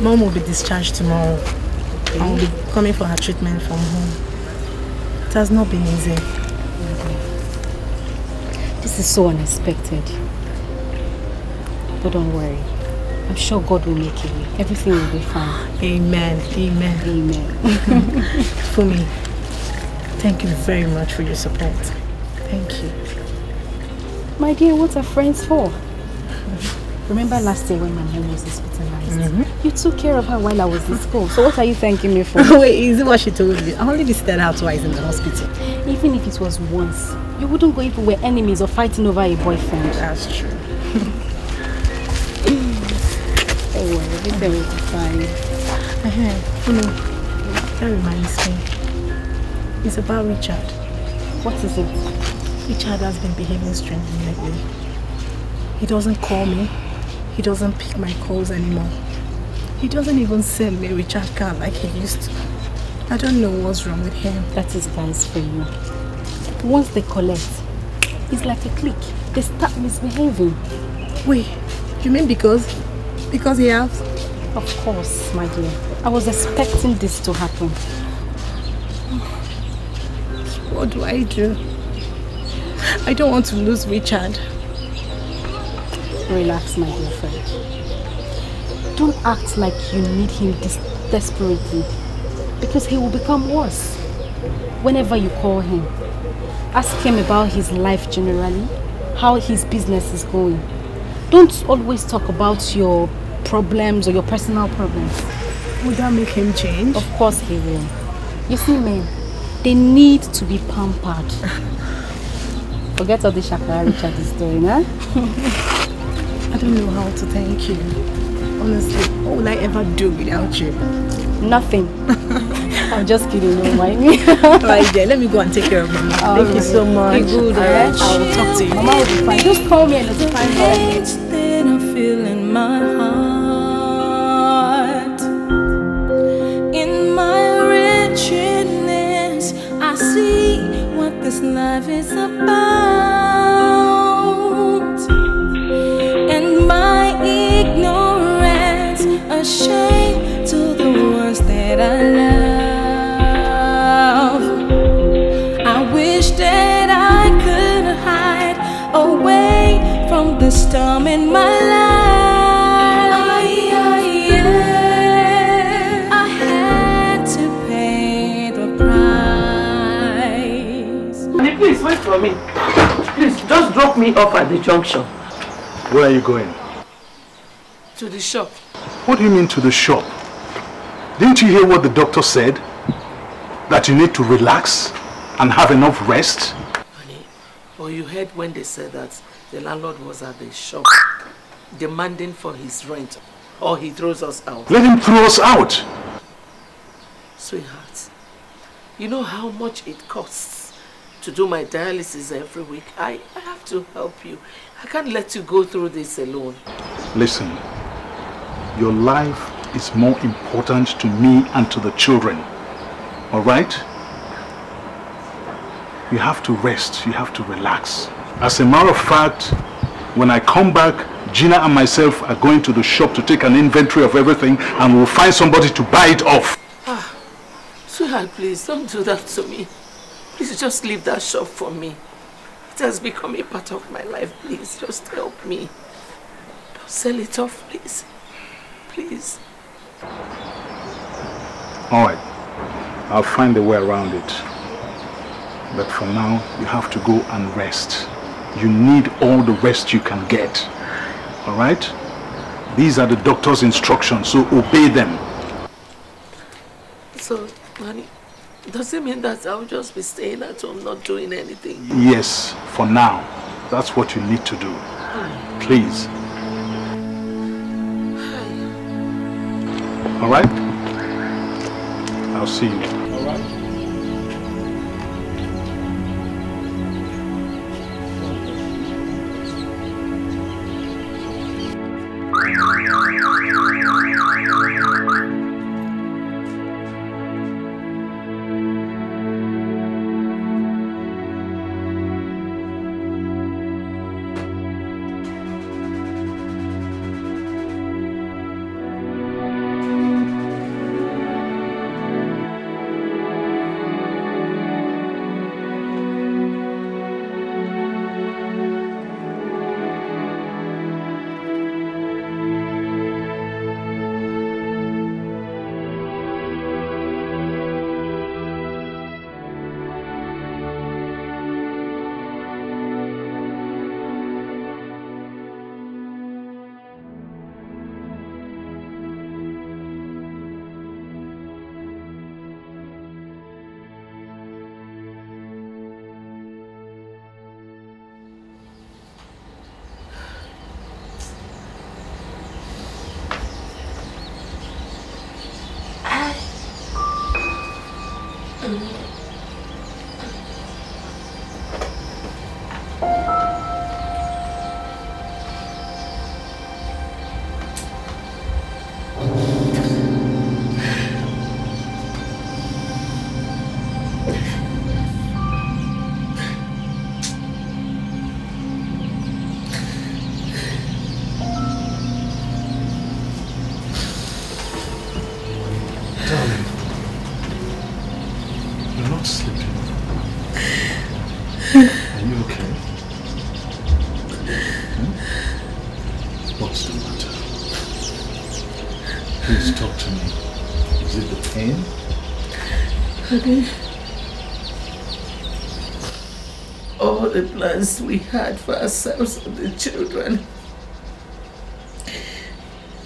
Mom will be discharged tomorrow. Okay. I will be coming for her treatment from home. It has not been easy. This is so unexpected. But don't worry. I'm sure God will make it. Everything will be fine. Amen. Amen. Amen. Fumi, thank you very much for your support. Thank you. My dear, what are friends for? Remember last year when my mom was hospitalized? You took care of her while I was in school. So what are you thanking me for? Wait, is it what she told you? I only visited her twice in the hospital. Even if it was once, you wouldn't go if we were enemies or fighting over a boyfriend. That's true. Oh well, everything will be fine. That reminds me. It's about Richard. What is it? Richard has been behaving strangely lately. He doesn't call me. He doesn't pick my calls anymore. He doesn't even send me a recharge card like he used to. I don't know what's wrong with him. That is guys for you. Once they collect, it's like a clique. They start misbehaving. Wait, you mean because he has? Of course, my dear. I was expecting this to happen. What do? I don't want to lose Richard. Relax, my dear friend. Don't act like you need him desperately, because he will become worse. Whenever you call him, ask him about his life generally, how his business is going. Don't always talk about your problems or your personal problems. Would that make him change? Of course he will. You see, men, they need to be pampered. Forget all the shakara Richard is doing, huh? I don't know how to thank you. Honestly, what will I ever do without you? Nothing. I'm just kidding, don't mind me. Right there, let me go and take care of Mama. Thank you so much. Be good, I will talk to you. Mama will be fine. Just call me and it's fine. Each thing I feel in my heart, in my wretchedness, I see what this life is about. And my ignorance, a shame to the ones that I love. I wish that I could hide away from the storm in my life. I had to pay the price. Please wait for me. Please just drop me off at the junction. Where are you going? To the shop. What do you mean to the shop? Didn't you hear what the doctor said? That you need to relax and have enough rest? Honey, or you heard when they said that the landlord was at the shop demanding for his rent, or he throws us out. Let him throw us out. Sweetheart, you know how much it costs to do my dialysis every week. I have to help you. I can't let you go through this alone. Listen, your life is more important to me and to the children. All right? You have to rest. You have to relax. As a matter of fact, when I come back, Gina and myself are going to the shop to take an inventory of everything, and we'll find somebody to buy it off. Sweetheart, please don't do that to me. Please just leave that shop for me. It has become a part of my life. Please just help me. Don't sell it off, please. Please. All right. I'll find a way around it. But for now, you have to go and rest. You need all the rest you can get. All right? These are the doctor's instructions, so obey them. So, honey, does it mean that I'll just be staying at home, not doing anything? Yes, for now. That's what you need to do. Please. All right? I'll see you. All right? not sleeping? Are you okay? What's the matter? Please talk to me. Is it the pain? Honey, all the plans we had for ourselves and the children,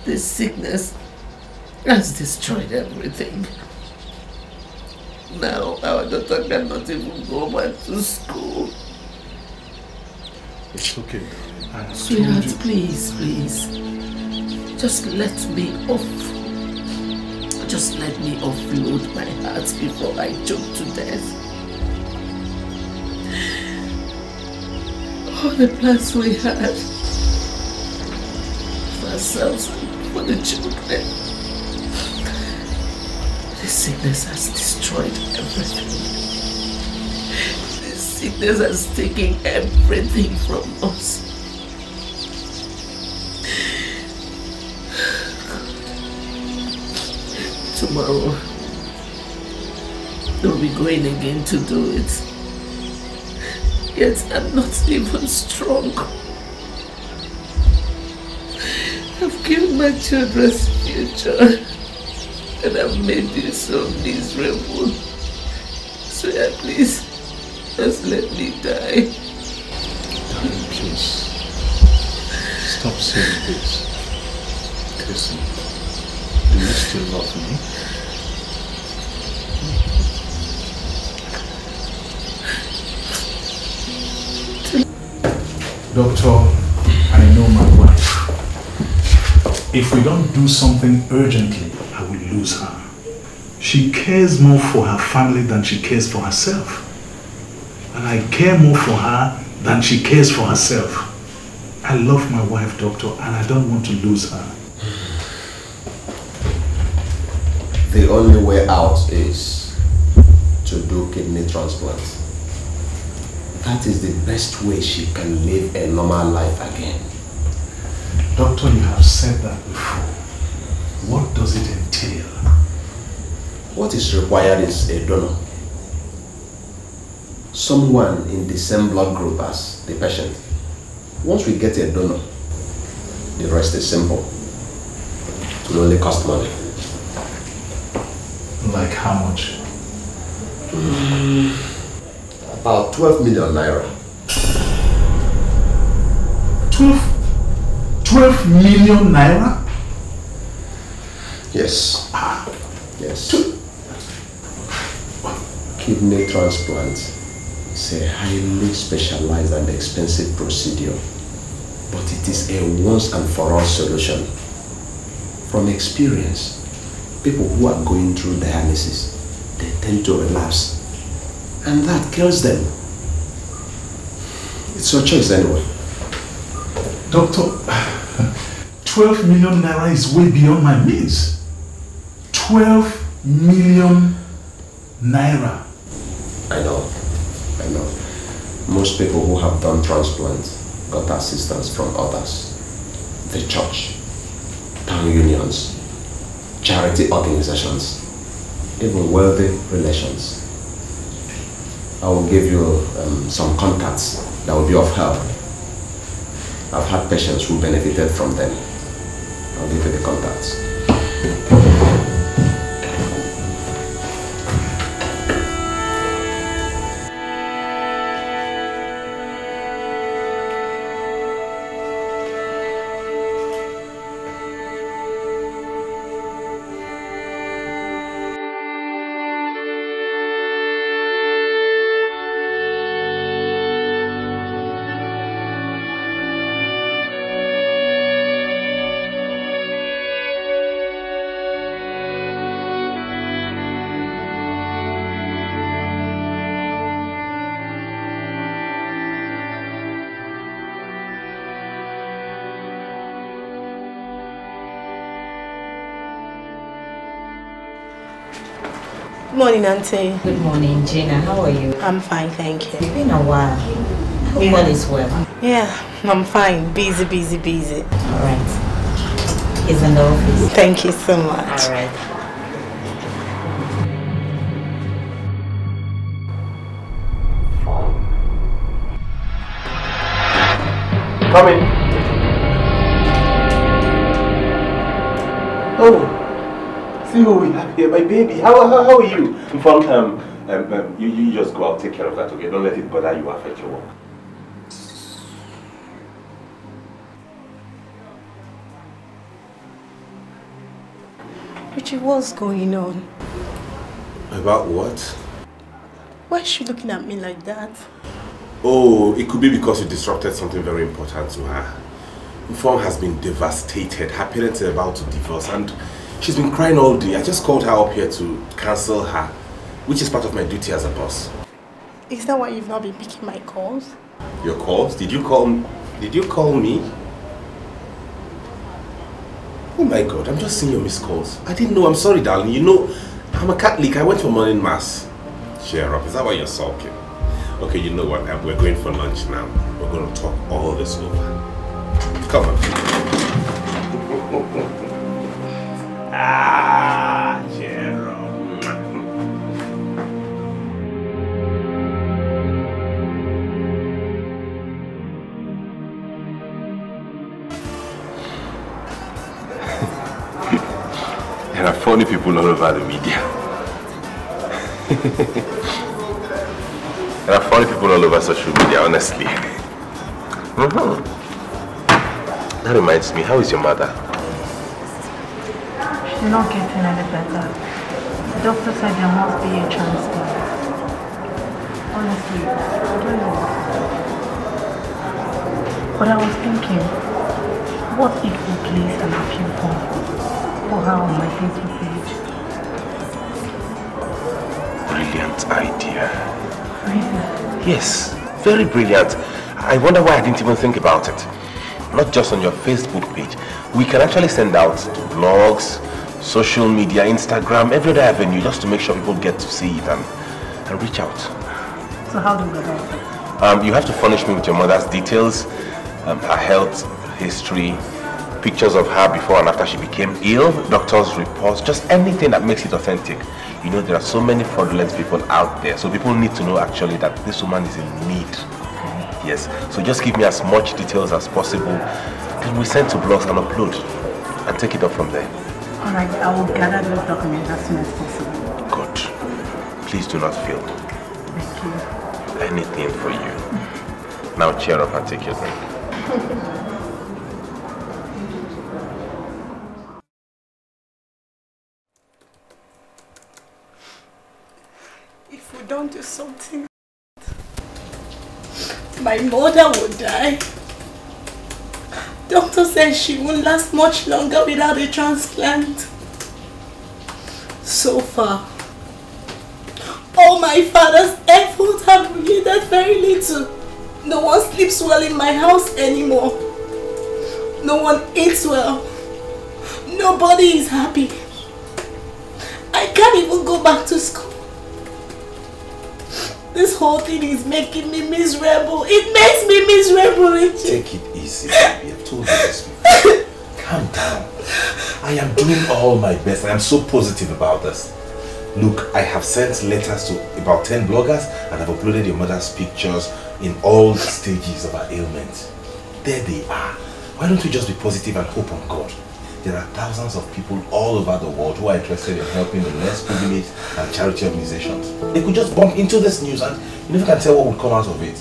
this sickness has destroyed everything. Now our daughter cannot even go back to school. It's okay. Sweetheart, please, please. Just let me off. Just let me offload my heart before I choke to death. All the plans we had for ourselves and for the children. This sickness has destroyed everything. This sickness has taken everything from us. Tomorrow, we'll be going again to do it. Yet I'm not even strong. I've killed my children's future. And I've made you so miserable. So yeah, please, just let me die. Darling, please. Stop saying this. Listen, do you still love me? Doctor, I know my wife. If we don't do something urgently, I will lose her. She cares more for her family than she cares for herself. And I care more for her than she cares for herself. I love my wife, doctor, and I don't want to lose her. The only way out is to do kidney transplant. That is the best way she can live a normal life again. Doctor, you have said that before. What does it entail? What is required is a donor. Someone in the same blood group as the patient. Once we get a donor, the rest is simple. It will only cost money. Like how much? About 12 million naira. 12 million naira? Yes. Yes. Kidney transplant is a highly specialized and expensive procedure, but it is a once and for all solution. From experience, people who are going through dialysis, they tend to relapse, and that kills them. It's your choice anyway. Doctor, 12 million naira is way beyond my means. 12 million naira. I know. Most people who have done transplants got assistance from others. The church, town unions, charity organizations, even wealthy relations. I will give you some contacts that will be of help. I've had patients who benefited from them. I'll give you the contacts. Good morning, Auntie. Good morning, Gina. How are you? I'm fine, thank you. It's been a while. I hope all is well. Yeah, I'm fine. Busy. All right. He's in the office. Thank you so much. All right. Come in. Oh, see who we have here, my baby. How are you? In fact, you just go out, take care of that, okay? Don't let it bother you affect your work. Richie, what's going on? About what? Why is she looking at me like that? Oh, it could be because you disrupted something very important to her. Mfong has been devastated. Her parents are about to divorce and she's been crying all day. I just called her up here to cancel her, which is part of my duty as a boss. Is that why you've not been picking my calls? Your calls? Did you call me? Oh my God, I'm just seeing your missed calls. I didn't know. I'm sorry, darling. You know, I'm a Catholic. I went for morning mass. Cheer up. Is that why you're sulking? Okay, you know what? We're going for lunch now. We're going to talk all this over. Come on. Cheer up. There are funny people all over the media. There are funny people all over social media, honestly. That reminds me, how is your mother? She's not getting any better. The doctor said there must be a transplant. Honestly, I don't know. But I was thinking, what if we place an appeal form for her on my Facebook page? Brilliant idea. Really? Yes, very brilliant. I wonder why I didn't even think about it. Not just on your Facebook page. We can actually send out to blogs, social media, Instagram, every other avenue, just to make sure people get to see it and reach out. So how do we go about it? You have to furnish me with your mother's details, her health history, pictures of her before and after she became ill, doctor's reports, just anything that makes it authentic. You know, there are so many fraudulent people out there, so people need to know actually that this woman is in need. Okay. Yes, so just give me as much details as possible, then we send to blogs and upload, and take it up from there. Alright, I will gather those documents as soon as possible. Good. Please do not fail. Thank you. Anything for you. Now cheer up and take your drink. If we don't do something, my mother will die. Doctor says she won't last much longer without a transplant. So far, all my father's efforts have yielded very little. No one sleeps well in my house anymore. No one eats well. Nobody is happy. I can't even go back to school. This whole thing is making me miserable. It makes me miserable, Richie. Take it easy, baby. I've told you this before. Calm down. I am doing all my best. I am so positive about this. Look, I have sent letters to about 10 bloggers and I've uploaded your mother's pictures in all stages of her ailment. There they are. Why don't we just be positive and hope on God? There are thousands of people all over the world who are interested in helping the less privileged and charity organizations. They could just bump into this news and you never can tell what would come out of it.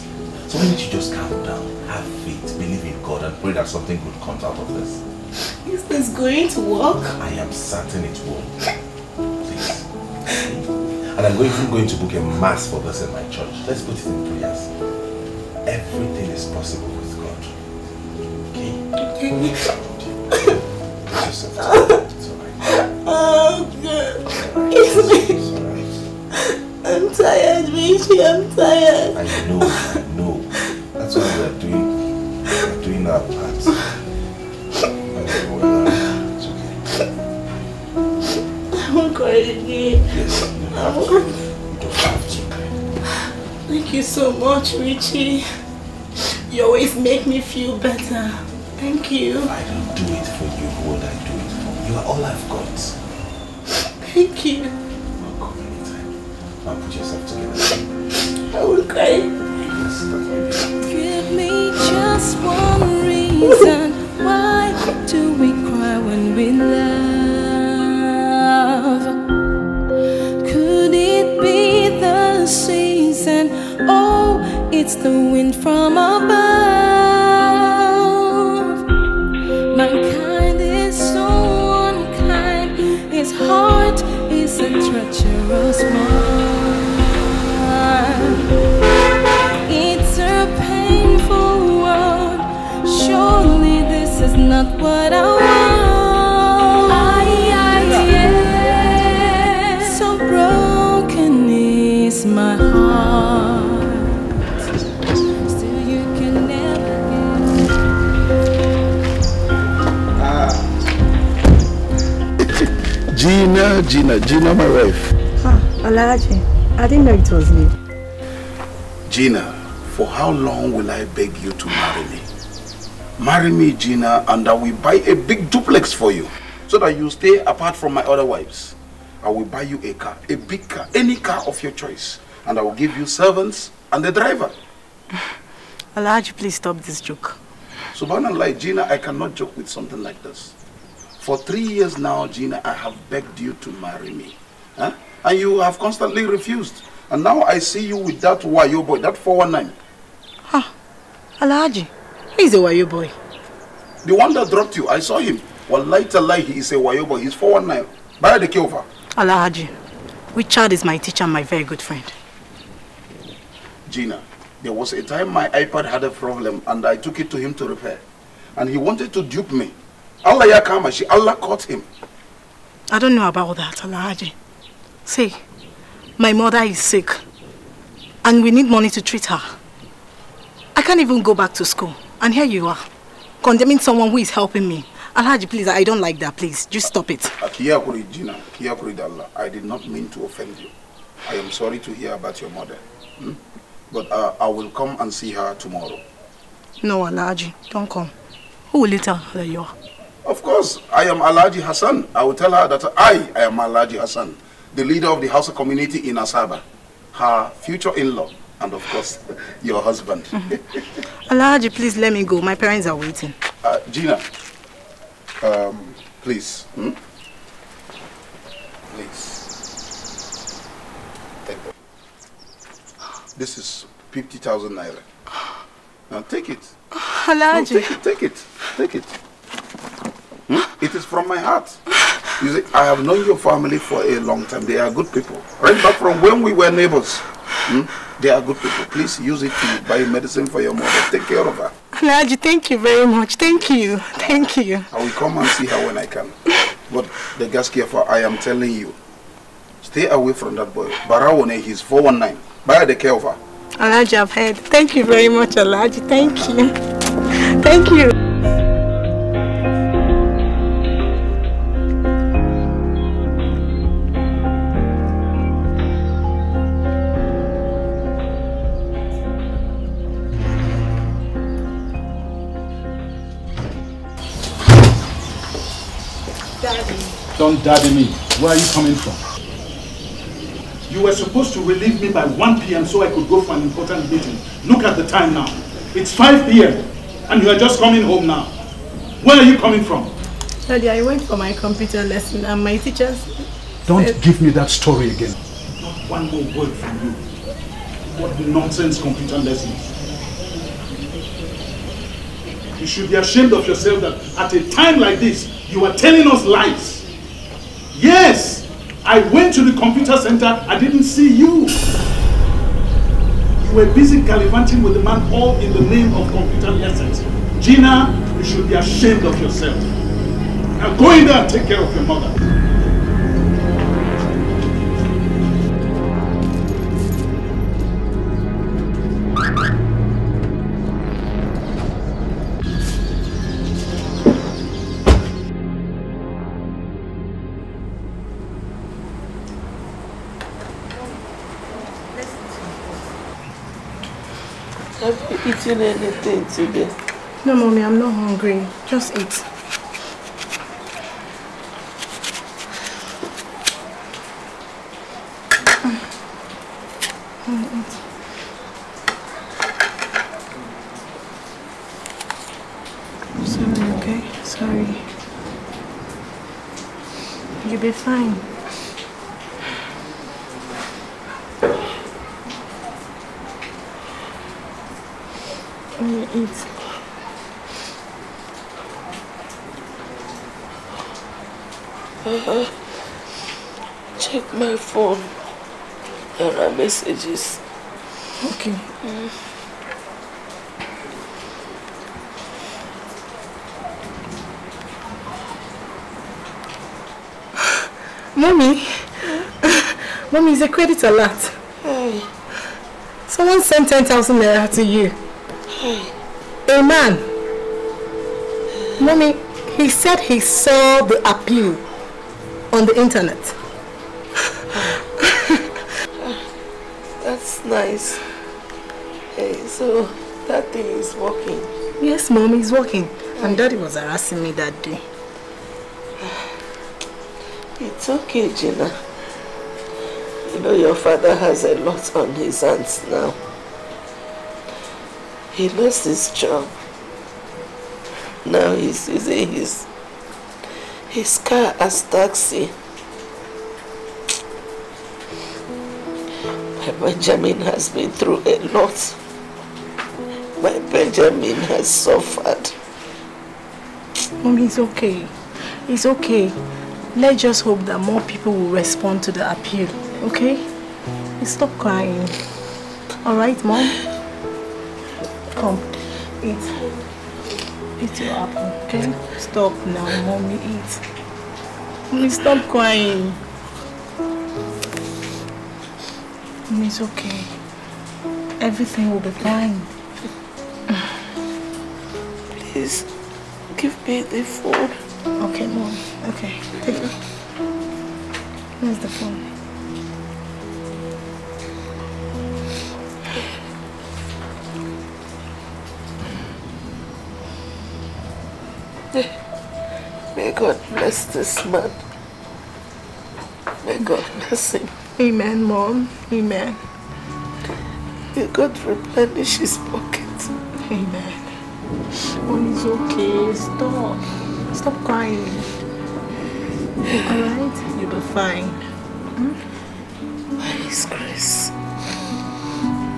So why don't you just calm down, have faith, believe in God and pray that something good comes out of this. Is this going to work? I am certain it will. Please. And I'm even going to book a mass for this in my church. Let's put it in prayers. Everything is possible with God. Okay? Okay. It's alright. Oh, God. It's alright. I'm tired, Richie. I'm tired. I know. That's why we're doing our part. It's okay. I won't cry again. Yes, you don't have to. Thank you so much, Richie. You always make me feel better. Thank you. I don't do it for you, who would I do it for? You are all I've got. Thank you. Welcome anytime. Now put yourself together. I will cry. Yes, that's my baby. Give me just just one reason. Why do we cry when we love? Could it be the season? Oh, it's the wind from above. Mankind is so unkind. His heart is a treacherous one. It's a painful world. Surely this is not what I want. So broken is my heart. Still you can never Gina, my wife. Alhaji, I didn't know it was you. Gina, for how long will I beg you to marry me? Marry me, Gina, and I will buy a big duplex for you so that you stay apart from my other wives. I will buy you a car, a big car, any car of your choice, and I will give you servants and a driver. Alhaji, please stop this joke. Subhanallah, Gina, I cannot joke with something like this. For 3 years now, Gina, I have begged you to marry me. Huh? And you have constantly refused. And now I see you with that wayo boy, that 419. Huh? Alhaji, he's a wayo boy. The one that dropped you, I saw him. Wallahi tallahi, he is a wayo boy. He's 419. Buy the over. Alhaji, Richard is my teacher and my very good friend. Gina, there was a time my iPad had a problem and I took it to him to repair. And he wanted to dupe me. Allah yakamashi, Allah caught him. I don't know about that, Alhaji. See, my mother is sick and we need money to treat her. I can't even go back to school. And here you are, condemning someone who is helping me. Alhaji, please, I don't like that, please. Just stop it. Kiyakuri, Gina, Kiyakuri Allah. I did not mean to offend you. I am sorry to hear about your mother. But I will come and see her tomorrow. No, Alhaji, don't come. Who will you tell her you are? Of course, I am Alhaji Hassan. I will tell her that I am Alhaji Hassan, the leader of the Hausa community in Asaba, her future in-law, and of course, your husband. Alhaji, please let me go. My parents are waiting. Gina, please. Please. Take that. This is 50,000 naira. Now take it. Alhaji. No, take it. Take it. It is from my heart. You see, I have known your family for a long time. They are good people. Right back from when we were neighbors. They are good people. Please use it to buy medicine for your mother. Take care of her. Alhaji, thank you very much. Thank you. Thank you. I will come and see her when I can. But the gas careful, I am telling you. Stay away from that boy. Barawone, he's 419. Buy the care of her. Alhaji, I've heard. Thank you very much, Alhaji. Thank you. Thank you. Don't daddy me. Where are you coming from? You were supposed to relieve me by 1 p.m. so I could go for an important meeting. Look at the time now. It's 5 p.m. and you are just coming home now. Where are you coming from? Daddy, I went for my computer lesson and my teachers... Don't give me that story again. Not one more word from you. What nonsense computer lessons. You should be ashamed of yourself that at a time like this, you are telling us lies. Yes, I went to the computer center, I didn't see you. You were busy gallivanting with the man all in the name of computer lessons. Gina, you should be ashamed of yourself. Now go in there and take care of your mother. Have you eaten anything today? No, Mommy, I'm not hungry. Just eat. You'll be fine. Let me eat. Check my phone. There are messages. Okay. Mommy, Mommy, is a credit alert. Hey. Someone sent 10,000 naira to you. Hey. A man. Mommy, he said he saw the appeal on the internet. That's nice. Hey, so that thing is working. Yes, Mom, he's working. And Daddy was harassing me that day. It's okay, Gina. You know your father has a lot on his hands now. He lost his job. Now he's using his car as taxi. My Benjamin has been through a lot. My Benjamin has suffered. Mommy, it's okay. It's okay. Let's just hope that more people will respond to the appeal, okay? Stop crying. Alright, Mom? Come, eat. Eat your apple, okay? Stop now, Mommy, eat. Mommy, stop crying. Mommy, it's okay. Everything will be fine. Please, give me the phone. Okay, Mom. Okay, take it. Where's the phone? May God bless this man. May God bless him. Amen, Mom. Amen. May God replenish his pocket. Amen. Mom, it's okay. Stop. Stop crying. Alright? You'll be fine. By His grace.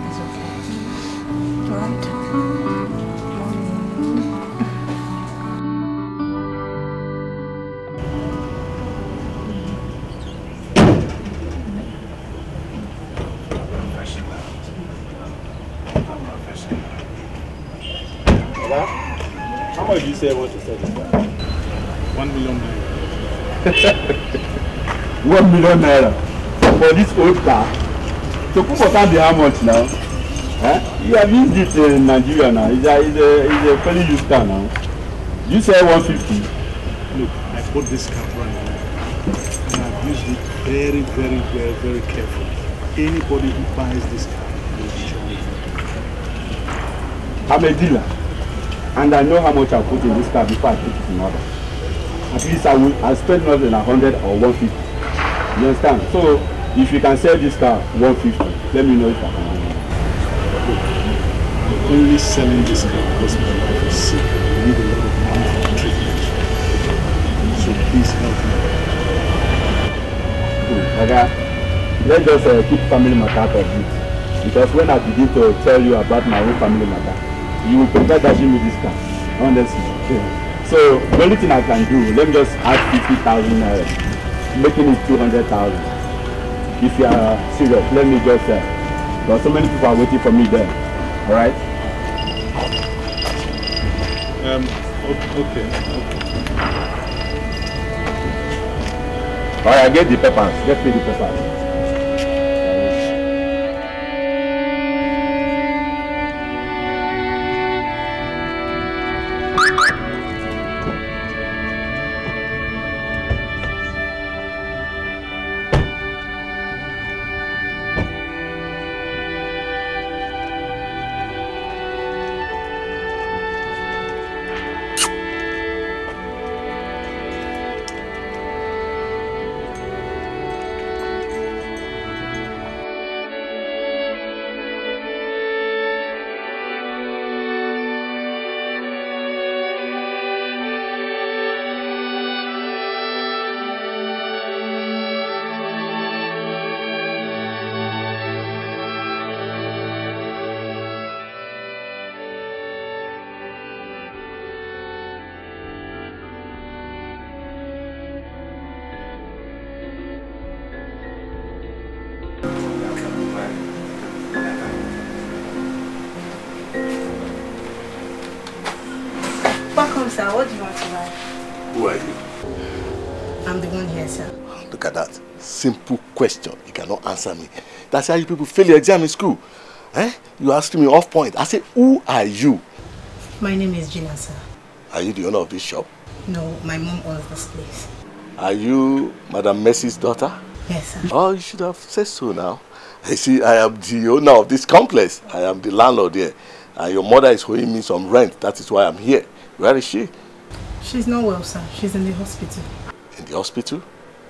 It's okay. Alright? How much do you say I want to sell this car? 1 million naira. 1 million naira for this old car. So Kupo can be how much now? You have used it in Nigeria now. It's a fairly used car now. You say 150. Look, I bought this car brand new. And I've used it very, very well, very carefully. Anybody who buys this car will enjoy it. I'm a dealer. And I know how much I put in this car before I put it in order. At least I'll spend more than 100 or 150. You understand? So if you can sell this car 150, let me know if I can. I'm only selling this car because my wife is sick and I need a lot of money for treatment. So please help me. Okay. Let's just keep family matter out of it. Because when I begin to tell you about my own family matter, you will prefer dashing me this car, honestly. Yeah. So the only thing I can do, let me just add 50,000 naira, making it 200,000. If you are serious, let me just because so many people are waiting for me there. All right? Okay. All right, get the papers. Get me the papers. sir. What do you want to buy? Who are you? I'm the one here, sir. Look at that. Simple question. You cannot answer me. That's how you people fail your exam in school. Eh? You asked me off point. I said, who are you? My name is Gina, sir. Are you the owner of this shop? No, my mom owns this place. Are you Madam Mercy's daughter? Yes, sir. Oh, you should have said so now. You see, I am the owner of this complex. I am the landlord here. And your mother is owing me some rent. That is why I'm here. Where is she? She's not well, sir. She's in the hospital. In the hospital?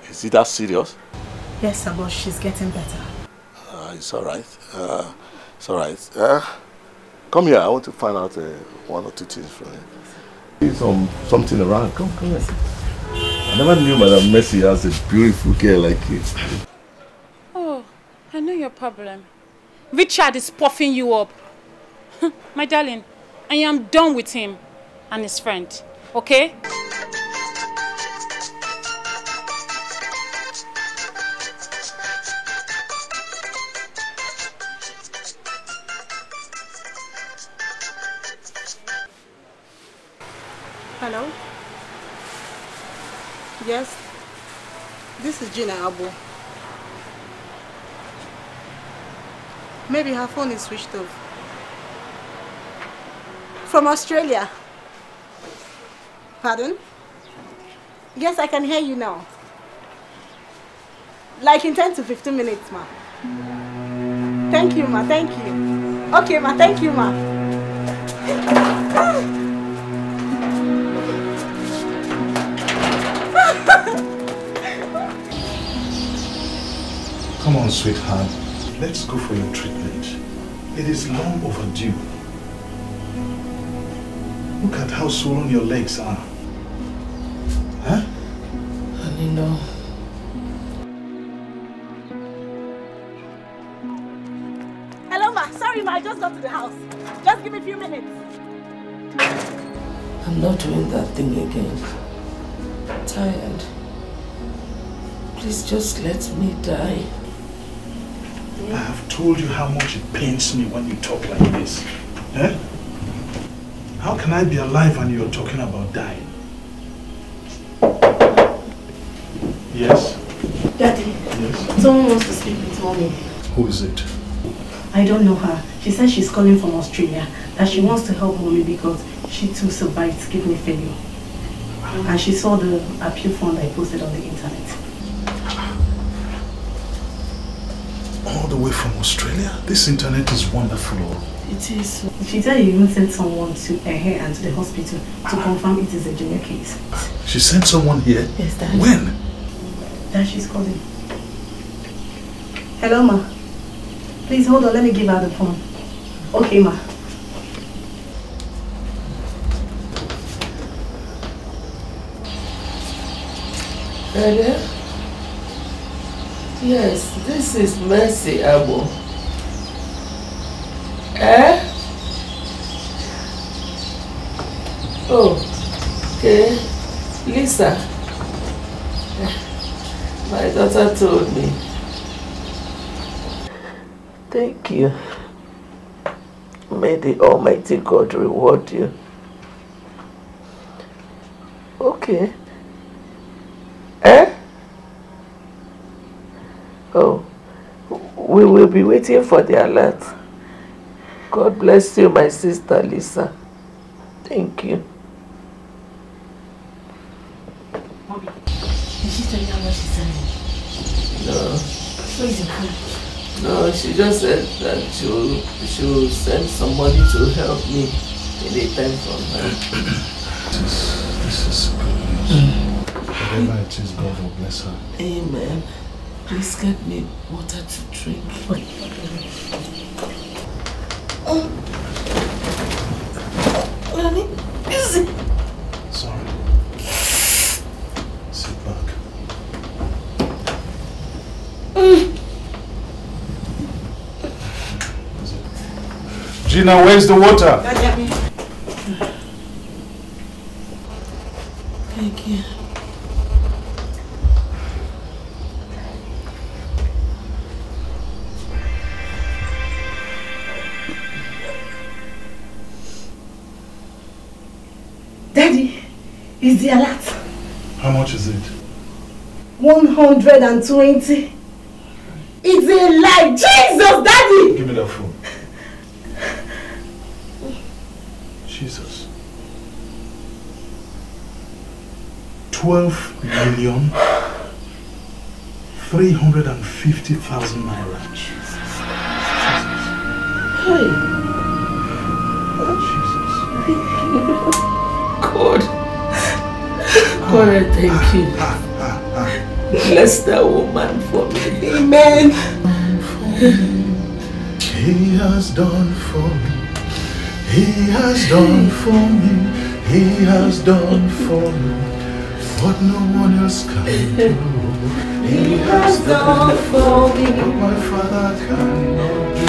Is it that serious? Yes, sir, but she's getting better. It's all right. It's all right. Come here. I want to find out one or two things from you. Need something around. Come here. I never knew Madam Mercy has a beautiful girl like you. Oh, I know your problem. Richard is puffing you up. My darling, I am done with him and his friend. Okay? Hello? Yes? This is Gina Abu. Maybe her phone is switched off. From Australia? Pardon? Yes, I can hear you now. Like in 10 to 15 minutes, ma. Thank you, ma. Thank you. Okay, ma. Thank you, ma. Come on, sweetheart. Let's go for your treatment. It is long overdue. Look at how swollen your legs are. Huh? Honey, no. Hello, ma. Sorry, ma. I just got to the house. Just give me a few minutes. I'm not doing that thing again. I'm tired. Please just let me die. I have told you how much it pains me when you talk like this. Eh? How can I be alive when you're talking about dying? Yes? Daddy. Yes? Someone wants to speak with mommy. Who is it? I don't know her. She says she's calling from Australia. That she wants to help mommy because she too survived kidney failure. And she saw the appeal form I posted on the internet. All the way from Australia? This internet is wonderful. It is. She said you even sent someone to her and to the hospital to confirm it is a genuine case. She sent someone here? Yes, Dad. When? Dad, she's calling. Hello, ma. Please hold on, let me give her the phone. Okay, ma. Hello? Yes, this is Mercy Abu. Eh? Oh, okay. Lisa. My daughter told me. Thank you. May the Almighty God reward you. Okay. Eh? Oh, we will be waiting for the alert. God bless you, my sister Lisa. Thank you. Mommy, did she tell you how much she's sending? No. Where is your phone? No, she just said that she'll send somebody to help me anytime from her. This is good news. Whatever it is, God will bless her. Amen. Please get me water to drink. Honey, easy. Sorry. Sit back. Gina, where's the water? Thank you. Daddy. Is the alert? How much is it? 120. It's a lie. Jesus, Daddy! Give me that phone. Jesus. 12,350,000 naira. Jesus. Hey. Jesus. God. God, I thank you. Bless that woman for me. Amen. He has done for me. He has done for me. He has done for me what no one else can do. He has done for me what my Father cannot do.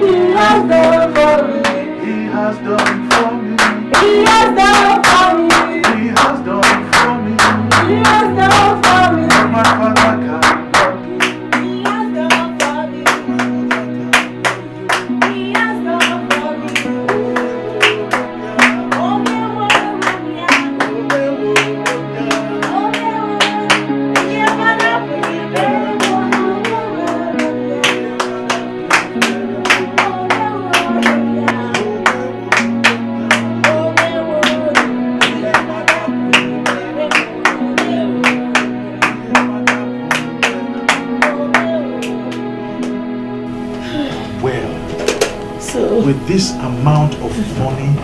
He has done for me. He has done for me. He has done for me. He has done for me. He has done for me what my Father cannot do. He has done for me. He has done for me. With this amount of money,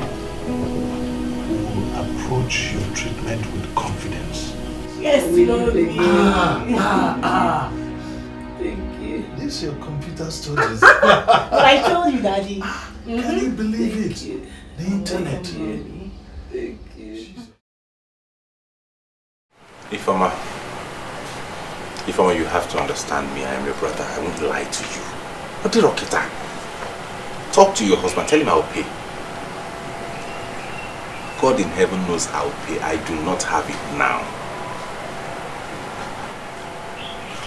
you will approach your treatment with confidence. Yes, Lord. Thank you. This is your computer studies. But I told you, Daddy. Can you believe it? The internet. Thank you. Ifeoma, you have to understand me. I am your brother. I won't lie to you. What did Rokita? Talk to your husband. Tell him I'll pay. God in heaven knows I'll pay. I do not have it now.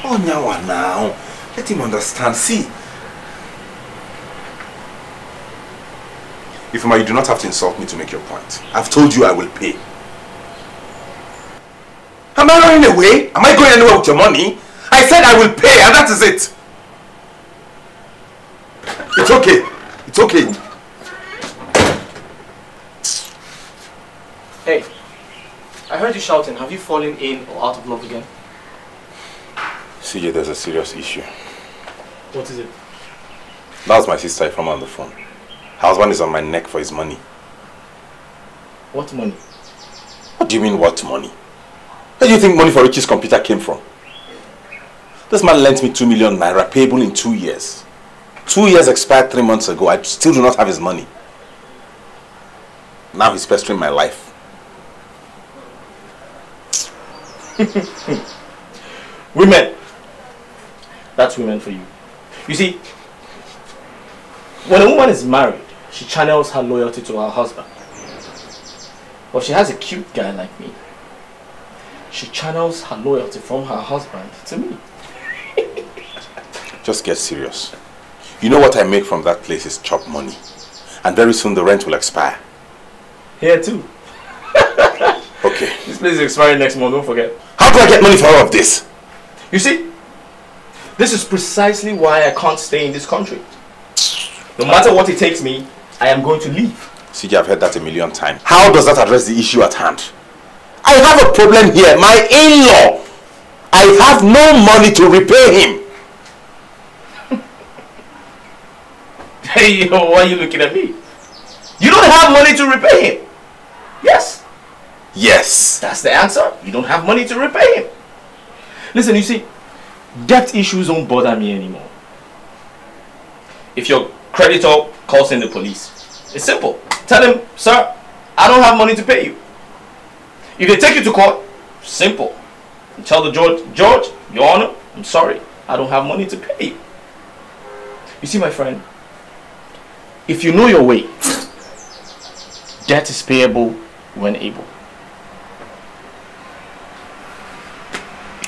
Oh, now. Let him understand. See. Ifeoma, you do not have to insult me to make your point. I've told you I will pay. Am I running away? Am I going anywhere with your money? I said I will pay, and that is it. It's okay. It's okay. Hey, I heard you shouting. Have you fallen in or out of love again? CJ, there's a serious issue. What is it? That was my sister from on the phone. Her husband is on my neck for his money. What money? What do you mean, what money? Where do you think money for Richie's computer came from? This man lent me 2 million naira, payable in 2 years. 2 years expired 3 months ago. I still do not have his money. Now he's pestering my life. Women. That's women for you. You see, when a woman is married, she channels her loyalty to her husband. But if she has a cute guy like me, she channels her loyalty from her husband to me. Just get serious. You know what I make from that place is chop money. And very soon the rent will expire. Here too. Okay. This place is expiring next month, don't forget. How do I get money for all of this? You see, this is precisely why I can't stay in this country. No matter what it takes me, I am going to leave. CJ, I've heard that 1,000,000 times. How does that address the issue at hand? I have a problem here. My in-law. I have no money to repay him. Hey, why are you looking at me? You don't have money to repay him. Yes. Yes. That's the answer. You don't have money to repay him. Listen, you see, debt issues don't bother me anymore. If your creditor calls in the police, it's simple. Tell him, sir, I don't have money to pay you. If they take you to court, simple. You tell the judge, George, Your Honor, I'm sorry, I don't have money to pay you. You see, my friend, if you know your way, debt is payable when able.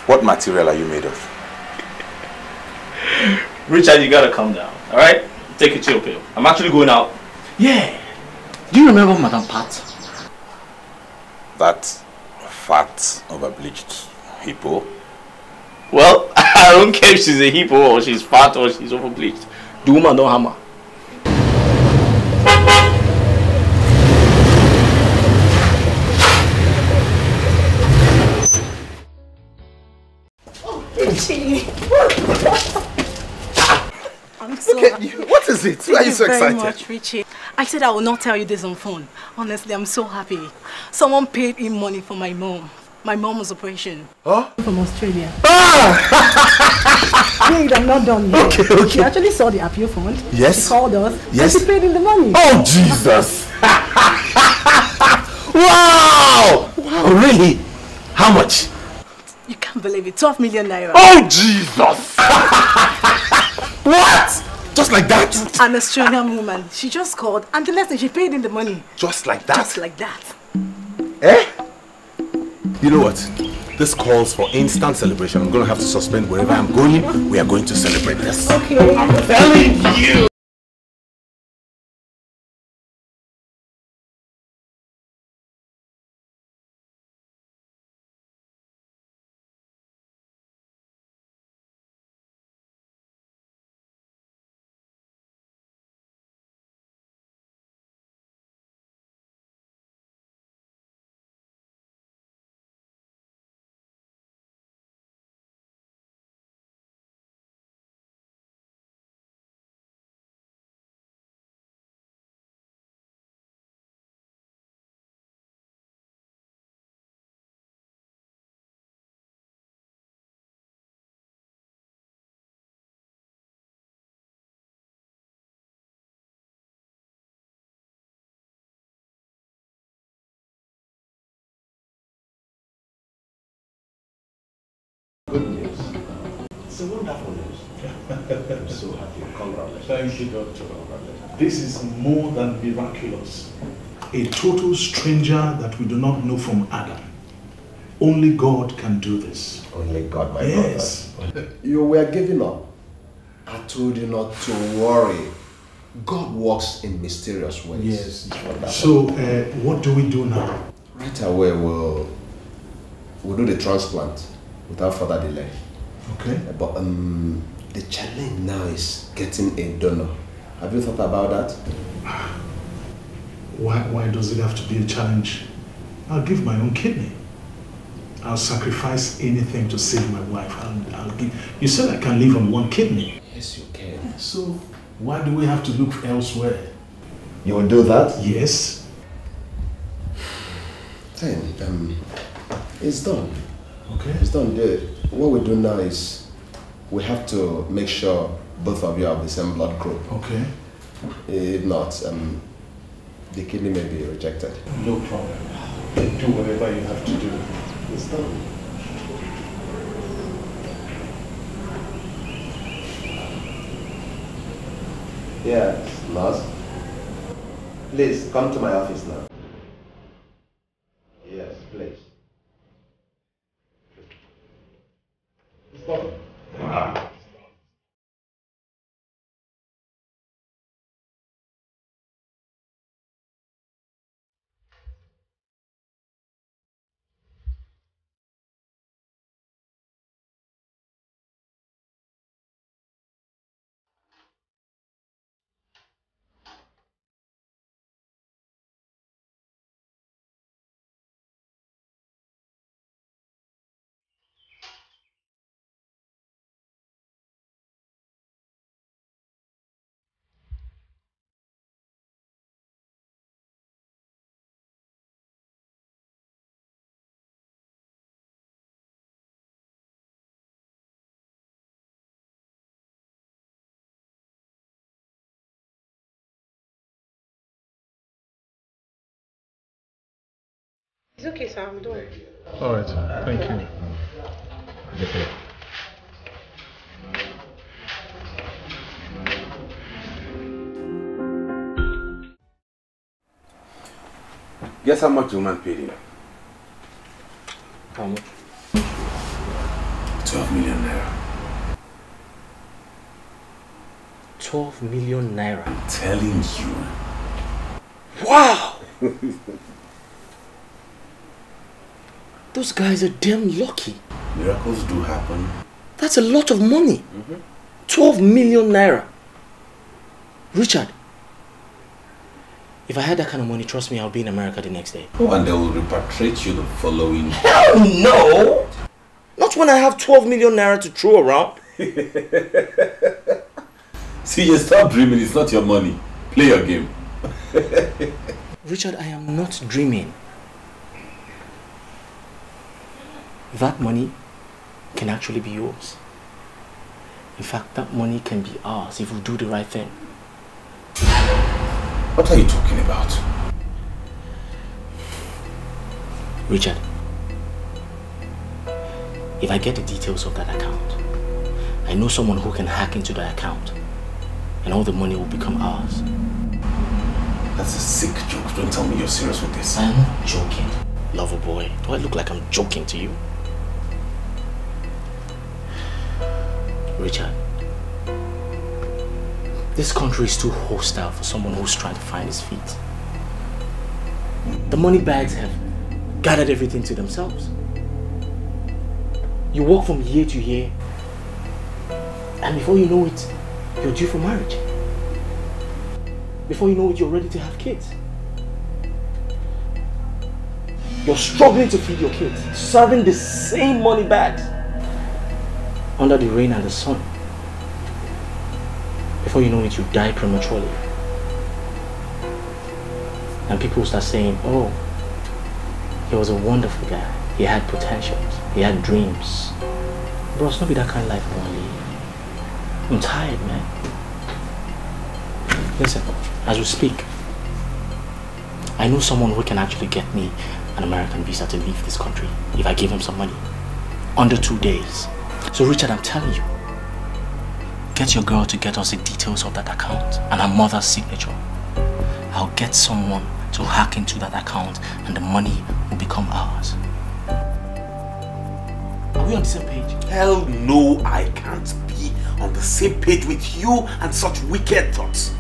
What material are you made of? Richard, you gotta calm down, alright? Take a chill pill. I'm actually going out. Yeah. Do you remember Madame Pat? That fat, overbleached hippo. Well, I don't care if she's a hippo or she's fat or she's overbleached. The woman don't hammer. I'm so Look at you. What is it? Why are you so excited? Thank you very much, Richie. I said I will not tell you this on phone. Honestly, I'm so happy. Someone paid in money for my mom. My mom's operation. Huh? From Australia. Ah! Wait, I'm not done yet. Okay. She actually saw the appeal fund. Yes. She called us. Yes. And she paid in the money. Oh, Jesus. Wow! Wow, really? How much? You can't believe it. 12 million naira. Oh, Jesus! What? Just like that? An Australian woman. She just called, and the next thing she paid in the money. Just like that? Just like that. Eh? You know what? This calls for instant celebration. I'm going to have to suspend wherever I'm going. We are going to celebrate this. Okay. I'm telling you! Good news. It's a wonderful news. I'm so happy. Congratulations. Thank you, Doctor. This is more than miraculous. A total stranger that we do not know from Adam. Only God can do this. Only God, my yes. brother. You were giving up. I told you not to worry. God works in mysterious ways. Yes. So, what do we do now? Right away, we'll do the transplant without further delay. Okay. But the challenge now is getting a donor. Have you thought about that? Why does it have to be a challenge? I'll give my own kidney. I'll sacrifice anything to save my wife. I'll give. You said I can live on one kidney. Yes, you can. So why do we have to look elsewhere? You will do that? Yes. Then, it's done. Okay. It's done. What we do now is we have to make sure both of you have the same blood group. Okay. If not, the kidney may be rejected. No problem. Do whatever you have to do. It's done. Yes, nurse. Please come to my office now. Yes, please. It's done. It's okay, sir. I'm done. All right. Thank you. Guess how much the woman paid you? How much? 12 million naira. 12 million naira. I'm telling you. Wow! Those guys are damn lucky. Miracles do happen. That's a lot of money. 12 million naira. Richard, if I had that kind of money, trust me, I'll be in America the next day. Oh, and they will repatriate you the following... Hell no! Not when I have 12 million naira to throw around. See, you stop dreaming. It's not your money. Play your game. Richard, I am not dreaming. That money can actually be yours. In fact, that money can be ours if we do the right thing. What are you talking about? Richard, if I get the details of that account, I know someone who can hack into that account and all the money will become ours. That's a sick joke. Don't tell me you're serious with this. I'm not joking. Lover boy, do I look like I'm joking to you? Richard, this country is too hostile for someone who's trying to find his feet. The money bags have gathered everything to themselves. You walk from year to year, and before you know it, you're due for marriage. Before you know it, you're ready to have kids. You're struggling to feed your kids, serving the same money bags under the rain and the sun. Before you know it, you die prematurely. And people start saying, oh, he was a wonderful guy. He had potentials. He had dreams. Bro, it's not be that kind of life I want to live. I'm tired, man. Listen, as we speak, I know someone who can actually get me an American visa to leave this country if I give him some money. Under 2 days. So Richard, I'm telling you, get your girl to get us the details of that account and her mother's signature. I'll get someone to hack into that account and the money will become ours. Are we on the same page? Hell no, I can't be on the same page with you and such wicked thoughts.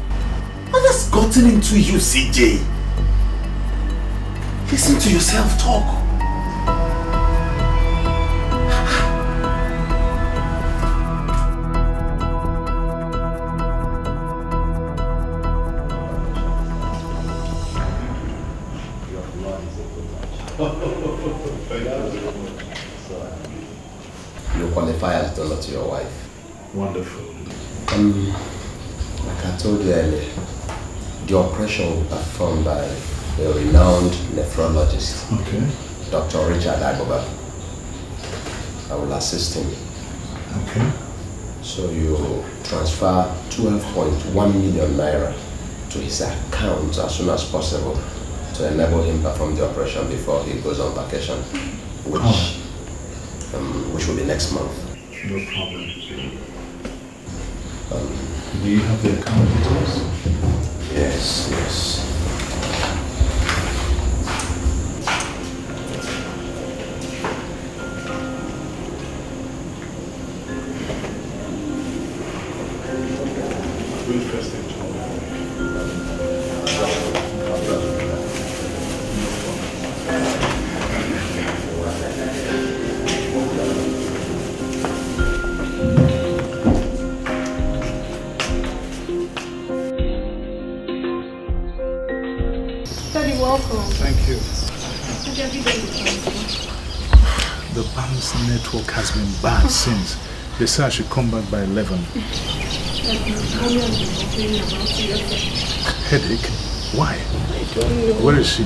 What has gotten into you, CJ? Listen to yourself talk. You qualify as donor to your wife. Wonderful. Like I told you earlier, the operation will be performed by a renowned nephrologist, Dr. Richard Agoba. I will assist him. Okay. So you transfer 12.1 million naira to his account as soon as possible to enable him to perform the operation before he goes on vacation, which will be next month. No problem. Do you have the account details? Yes, yes. The bank's network has been bad since. They said I should come back by 11. Headache? Why? Where is she?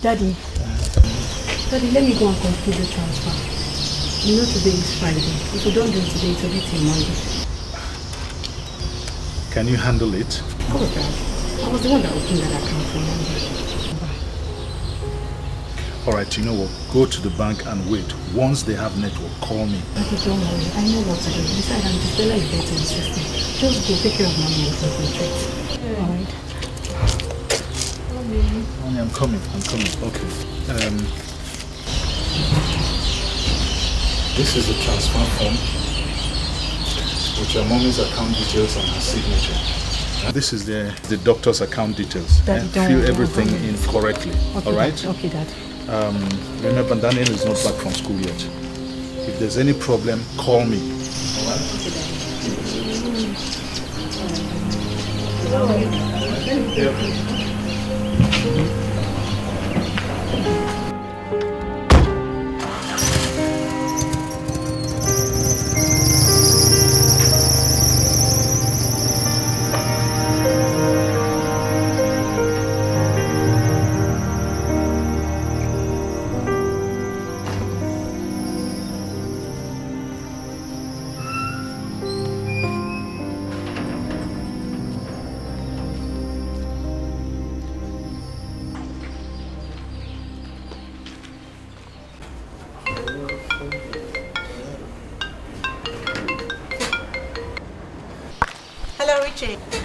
Daddy, let me go and complete the transfer. You know today is Friday. If we don't do it today, it'll be till Monday. Can you handle it? Of course, Dad. I was the one that opened that account for Monday. Alright, you know what? Go to the bank and wait. Once they have network, call me. Daddy, don't worry. I know what to do. Besides, I'm just like better in the system. Just go take care of mommy and concentrate. Yeah. Alright. Honey, I'm coming. Okay. This is the transfer form with your mommy's account details and her signature. This is the doctor's account details. Daddy, and fill everything in correctly. Okay, alright? Okay, Dad. Remember, Daniel is not back from school yet. If there's any problem, call me. Alright? Okay, Dad.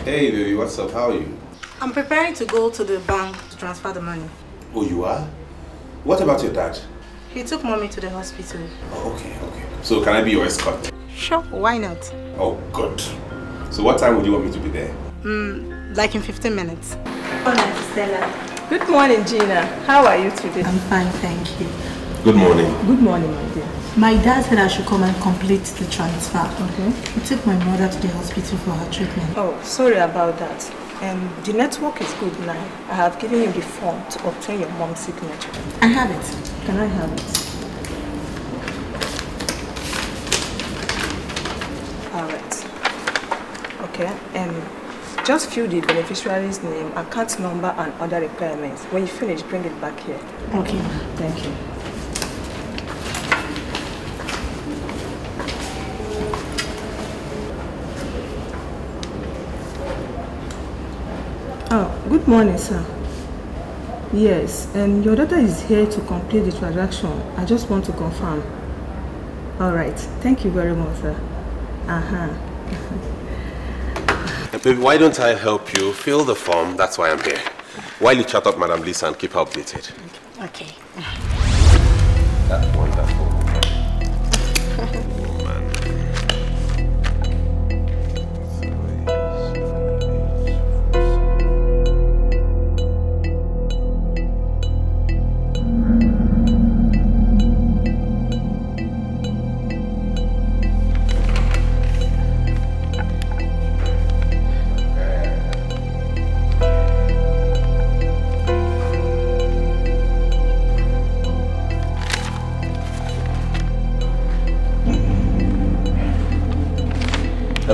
Hey baby, what's up? How are you? I'm preparing to go to the bank to transfer the money. Oh, you are? What about your dad? He took mommy to the hospital. Oh, okay. So can I be your escort? Sure, why not? Oh, good. So what time would you want me to be there? Like in 15 minutes. Morning, Stella. Good morning, Gina. How are you today? I'm fine, thank you. Good morning. Good morning, my dear. My dad said I should come and complete the transfer. Okay. He took my mother to the hospital for her treatment. Oh, sorry about that. The network is good now. I have given you the form to obtain your mom's signature. I have it. Can I have it? Alright. Okay, just fill the beneficiary's name, account number and other requirements. When you finish, bring it back here. Okay. Thank you. Oh, good morning, sir. Yes, and your daughter is here to complete the transaction. I just want to confirm. Alright, thank you very much, sir. Baby, why don't I help you fill the form? That's why I'm here. While you chat up Madam Lisa and keep her updated. Okay. That's wonderful.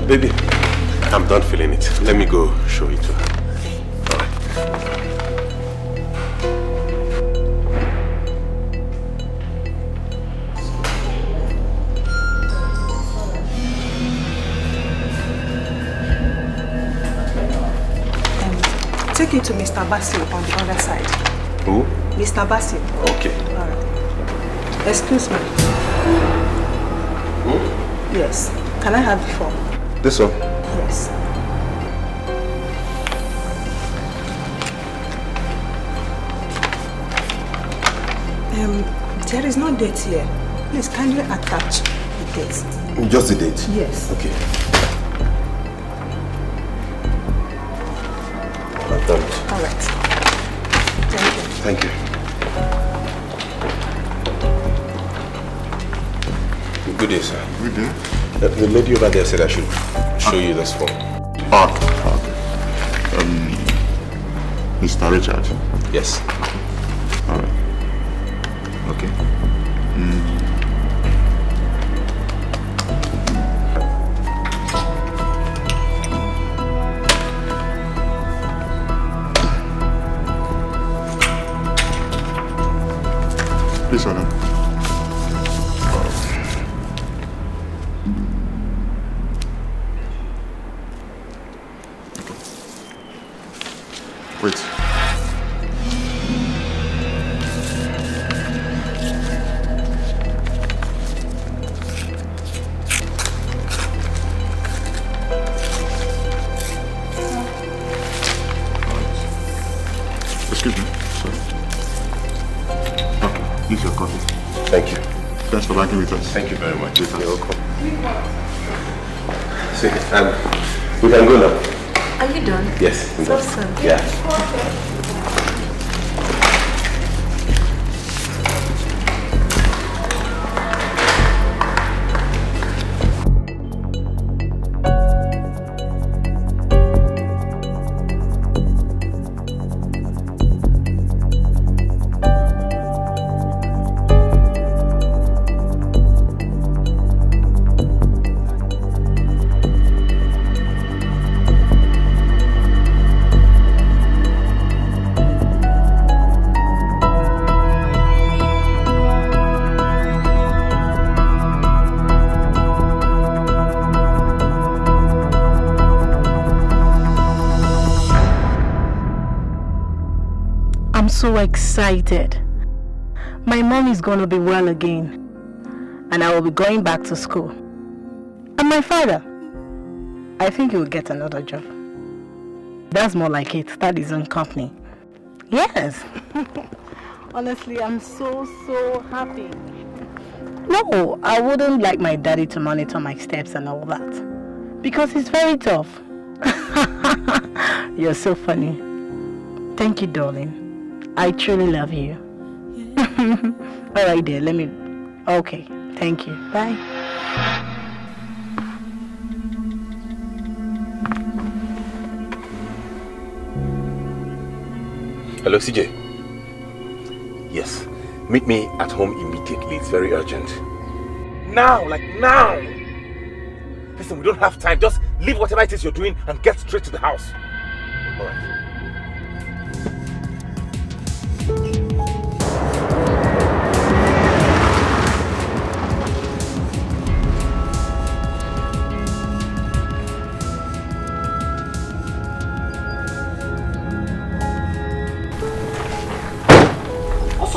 Baby, I'm done filling it. Let me go show it to her. Take it to Mr. Basil on the other side. Who? Mr. Basil. Okay. Alright. Excuse me. Yes. Can I have the form? This one? Yes. There is no date here. Please, can you attach the date? Just the date? Yes. Okay. I've done it. All right. Thank you. Thank you. Good day, sir. Good day. The lady over there said I should show you this form. Okay. Mr. Richard? Yes. All right. Okay. Please, madam. Wait. Excuse me, sir. Okay, here's your coffee. Thank you. Thanks for banking with us. Thank you very much. You're welcome. See, we can go now. Are you done? Yes. So soon. Yeah. So excited. My mom is going to be well again and I will be going back to school. And my father, I think he will get another job. That's more like it. Start his own company. Yes. Honestly, I'm so happy. No, I wouldn't like my daddy to monitor my steps and all that because it's very tough. You're so funny. Thank you, darling. I truly love you. Alright dear, okay, thank you. Bye. Hello, CJ. Yes, meet me at home immediately. It's very urgent. Now, like now. Listen, we don't have time. Just leave whatever it is you're doing and get straight to the house. Alright.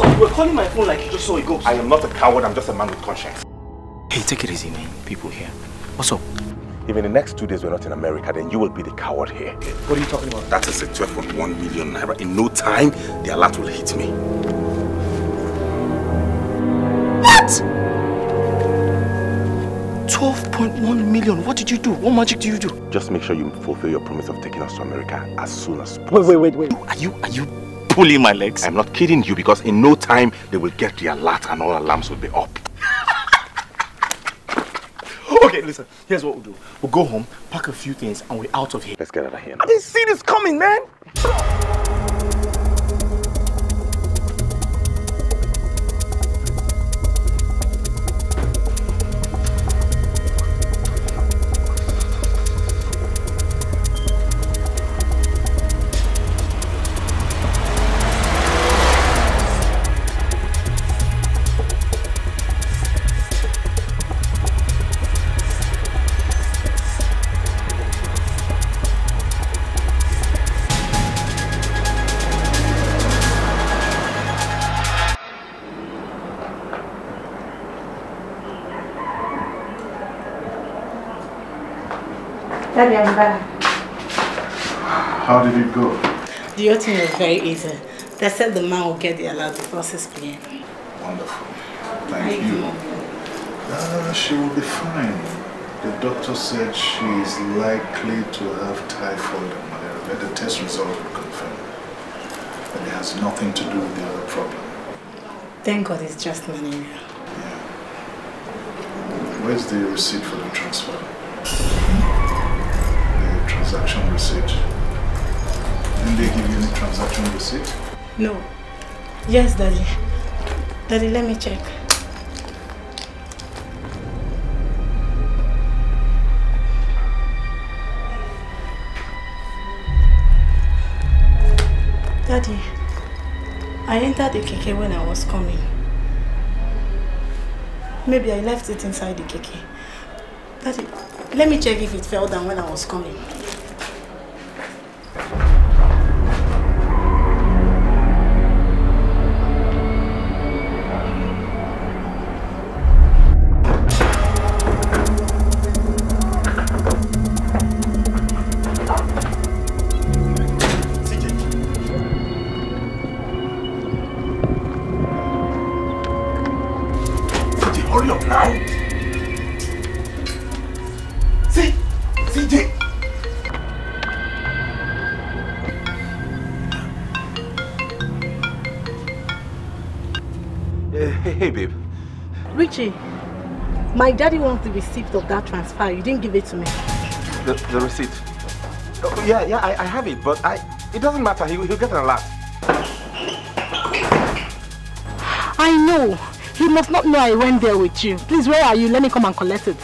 You were calling my phone like you just saw a ghost. I am not a coward, I'm just a man with conscience. Hey, take it easy, man. People here. What's up? If in the next 2 days we're not in America, then you will be the coward here. What are you talking about? That is a 12.1 million naira. In no time, the alert will hit me. What? 12.1 million? What did you do? What magic do you do? Just make sure you fulfill your promise of taking us to America as soon as possible. Wait. Are you pulling my legs? I'm not kidding you because in no time they will get the alert and all alarms will be up. Okay, listen, here's what we'll do. We'll go home, pack a few things, and we're out of here. Let's get out of here now. I didn't see this coming, man! Daddy, I'm back. How did it go? The whole thing was very easy. They said the man will get the alert before 6 p.m. Wonderful. Thank you. She will be fine. The doctor said she is likely to have typhoid and malaria. Let the test result will confirm. But it has nothing to do with the other problem. Thank God it's just malaria. Yeah. Where's the receipt for the transfer? The transaction receipt. Didn't they give you any transaction receipt? No. Yes, Daddy. Daddy, let me check. Daddy, I entered the Dikeh when I was coming. Maybe I left it inside the Dikeh. Daddy, let me check if it fell down when I was coming. Hey, babe. Richie, my daddy wants the receipt of that transfer. You didn't give it to me. The receipt? Oh, yeah, I have it, but it doesn't matter. He'll get an alert. I know. He must not know I went there with you. Please, where are you? Let me come and collect it.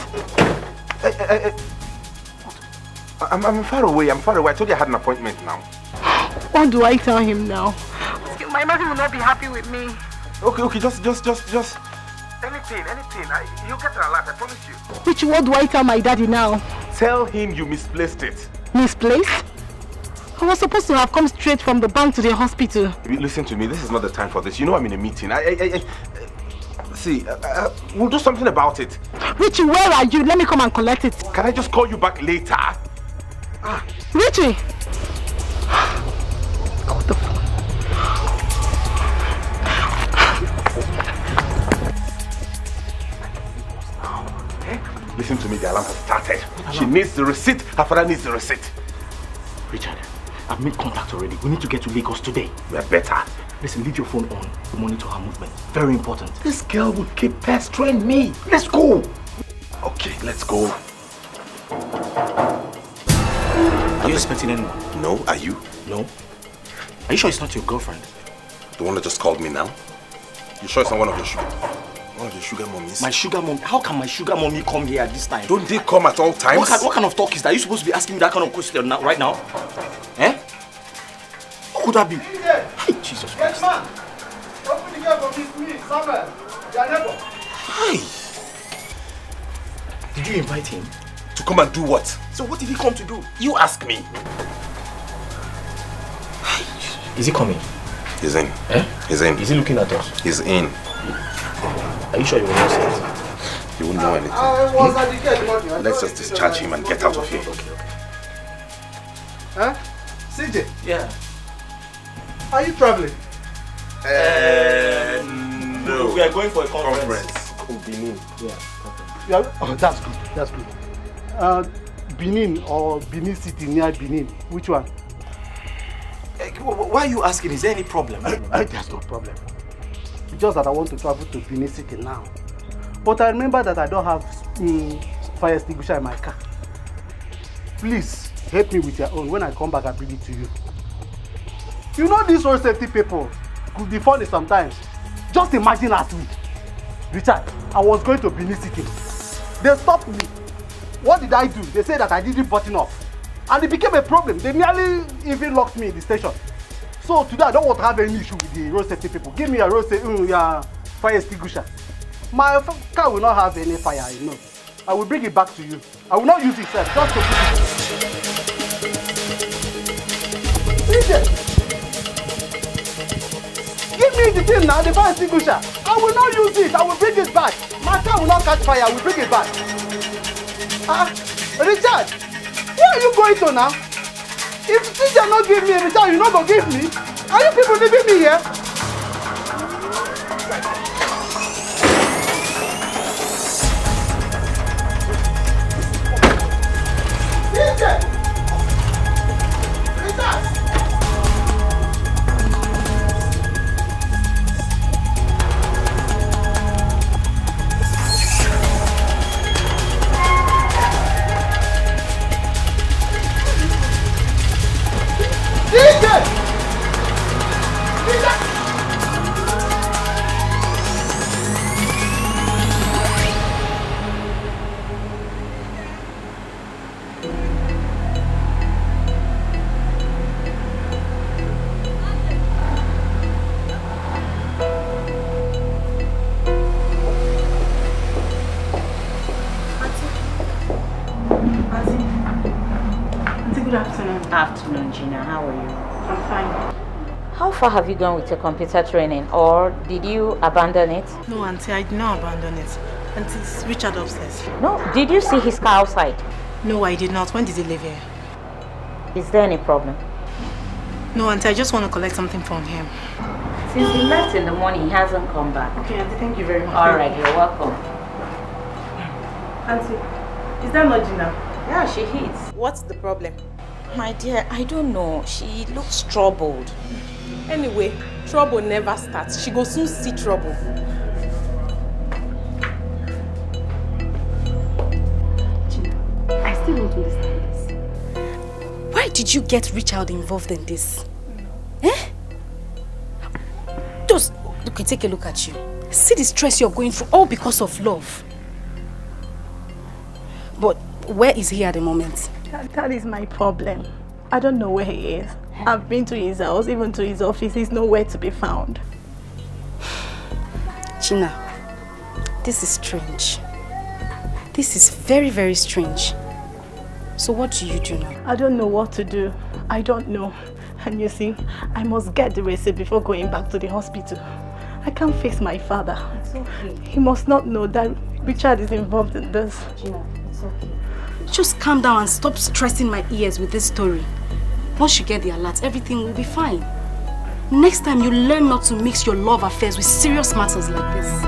I'm far away. I told you I had an appointment now. What do I tell him now? My mother will not be happy with me. Okay, just anything. He'll get an alert, I promise you. Richie, what do I tell my daddy now? Tell him you misplaced it. Misplaced? I was supposed to have come straight from the bank to the hospital. Listen to me, this is not the time for this. You know I'm in a meeting. See, we'll do something about it. Richie, where are you? Let me come and collect it. Can I just call you back later? Richie! What the fuck? Listen to me, the alarm has started. She needs the receipt, her father needs the receipt. Richard, I've made contact already. We need to get to Lagos today. We're better. Listen, leave your phone on to monitor her movement. Very important. This girl will keep pestering me. Let's go. Okay, let's go. Are you expecting anyone? No, are you? No. Are you sure it's not your girlfriend? The one that just called me now? You sure it's not one of your sugar mummies? My sugar mom? How can my sugar mommy come here at this time? Don't they come at all times? What kind of talk is that? Are you supposed to be asking me that kind of question right now? Eh? What could that be? Hey, Jesus Christ. Man, open the gate for me, Samuel. Your neighbor. Hey! Did you invite him? To come and do what? So what did he come to do? You ask me. Is he coming? He's in. Eh? He's in. Is he looking at us? He's in. Are you sure you will not see it? You won't know anything. Let's just discharge him and get out of here. Okay. Huh? CJ? Yeah. Are you traveling? No. We are going for a conference. Benin. Yeah. Oh, that's good. That's good. Benin or Benin City near Benin. Which one? Why are you asking? Is there any problem? There's no problem. It's just that I want to travel to Benin City now. But I remember that I don't have fire extinguisher in my car. Please help me with your own. When I come back, I'll bring it to you. You know these road safety people could be funny sometimes. Just imagine last week, Richard, I was going to Benin City. They stopped me. What did I do? They said that I didn't button up. And it became a problem. They nearly even locked me in the station. So today I don't want to have any issue with the road safety people. Give me a fire extinguisher. My car will not have any fire, you know. I will bring it back to you. I will not use it, sir. Just to DJ! Give me the thing now, the fire extinguisher. I will not use it. I will bring it back. My car will not catch fire. I will bring it back. Richard, where are you going to now? If DJ not give me Richard, you not go give me. Are you people leaving me here? afternoon, Gina. How are you? I'm fine. How far have you gone with your computer training, or did you abandon it? No, Auntie, I did not abandon it. Auntie, it's Richard upstairs. No, did you see his car outside? No, I did not. When did he leave here? Is there any problem? No, Auntie, I just want to collect something from him. Since he left in the morning, he hasn't come back. Okay, Auntie, thank you very much. Alright, you're welcome. Auntie, is that not Gina? Yeah, she hits. What's the problem? My dear, I don't know. She looks troubled. Anyway, trouble never starts. She will soon see trouble. Gina, I still don't understand this. Why did you get Richard involved in this? Eh? Just, okay, take a look at you. See the stress you're going through, all because of love. But where is he at the moment? That is my problem. I don't know where he is. I've been to his house, even to his office. He's nowhere to be found. Gina, this is strange. This is very, very strange. So what do you do now? I don't know what to do. I don't know. And you see, I must get the receipt before going back to the hospital. I can't face my father. It's okay. He must not know that Richard is involved in this. Gina, it's okay. Just calm down and stop stressing my ears with this story. Once you get the alert, everything will be fine. Next time, you learn not to mix your love affairs with serious matters like this.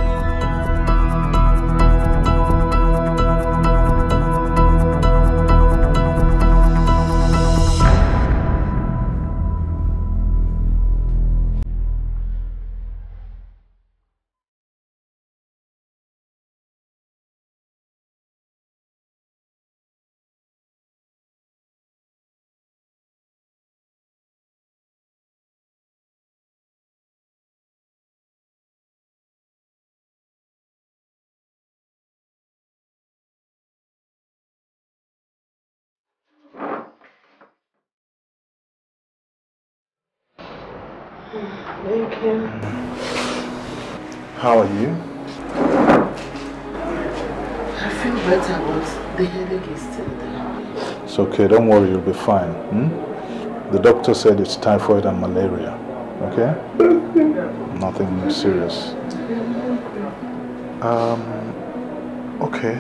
Thank you. How are you? I feel better, but the headache is still there. It's okay, don't worry, you'll be fine. The doctor said it's typhoid and malaria, okay? Nothing serious. Okay.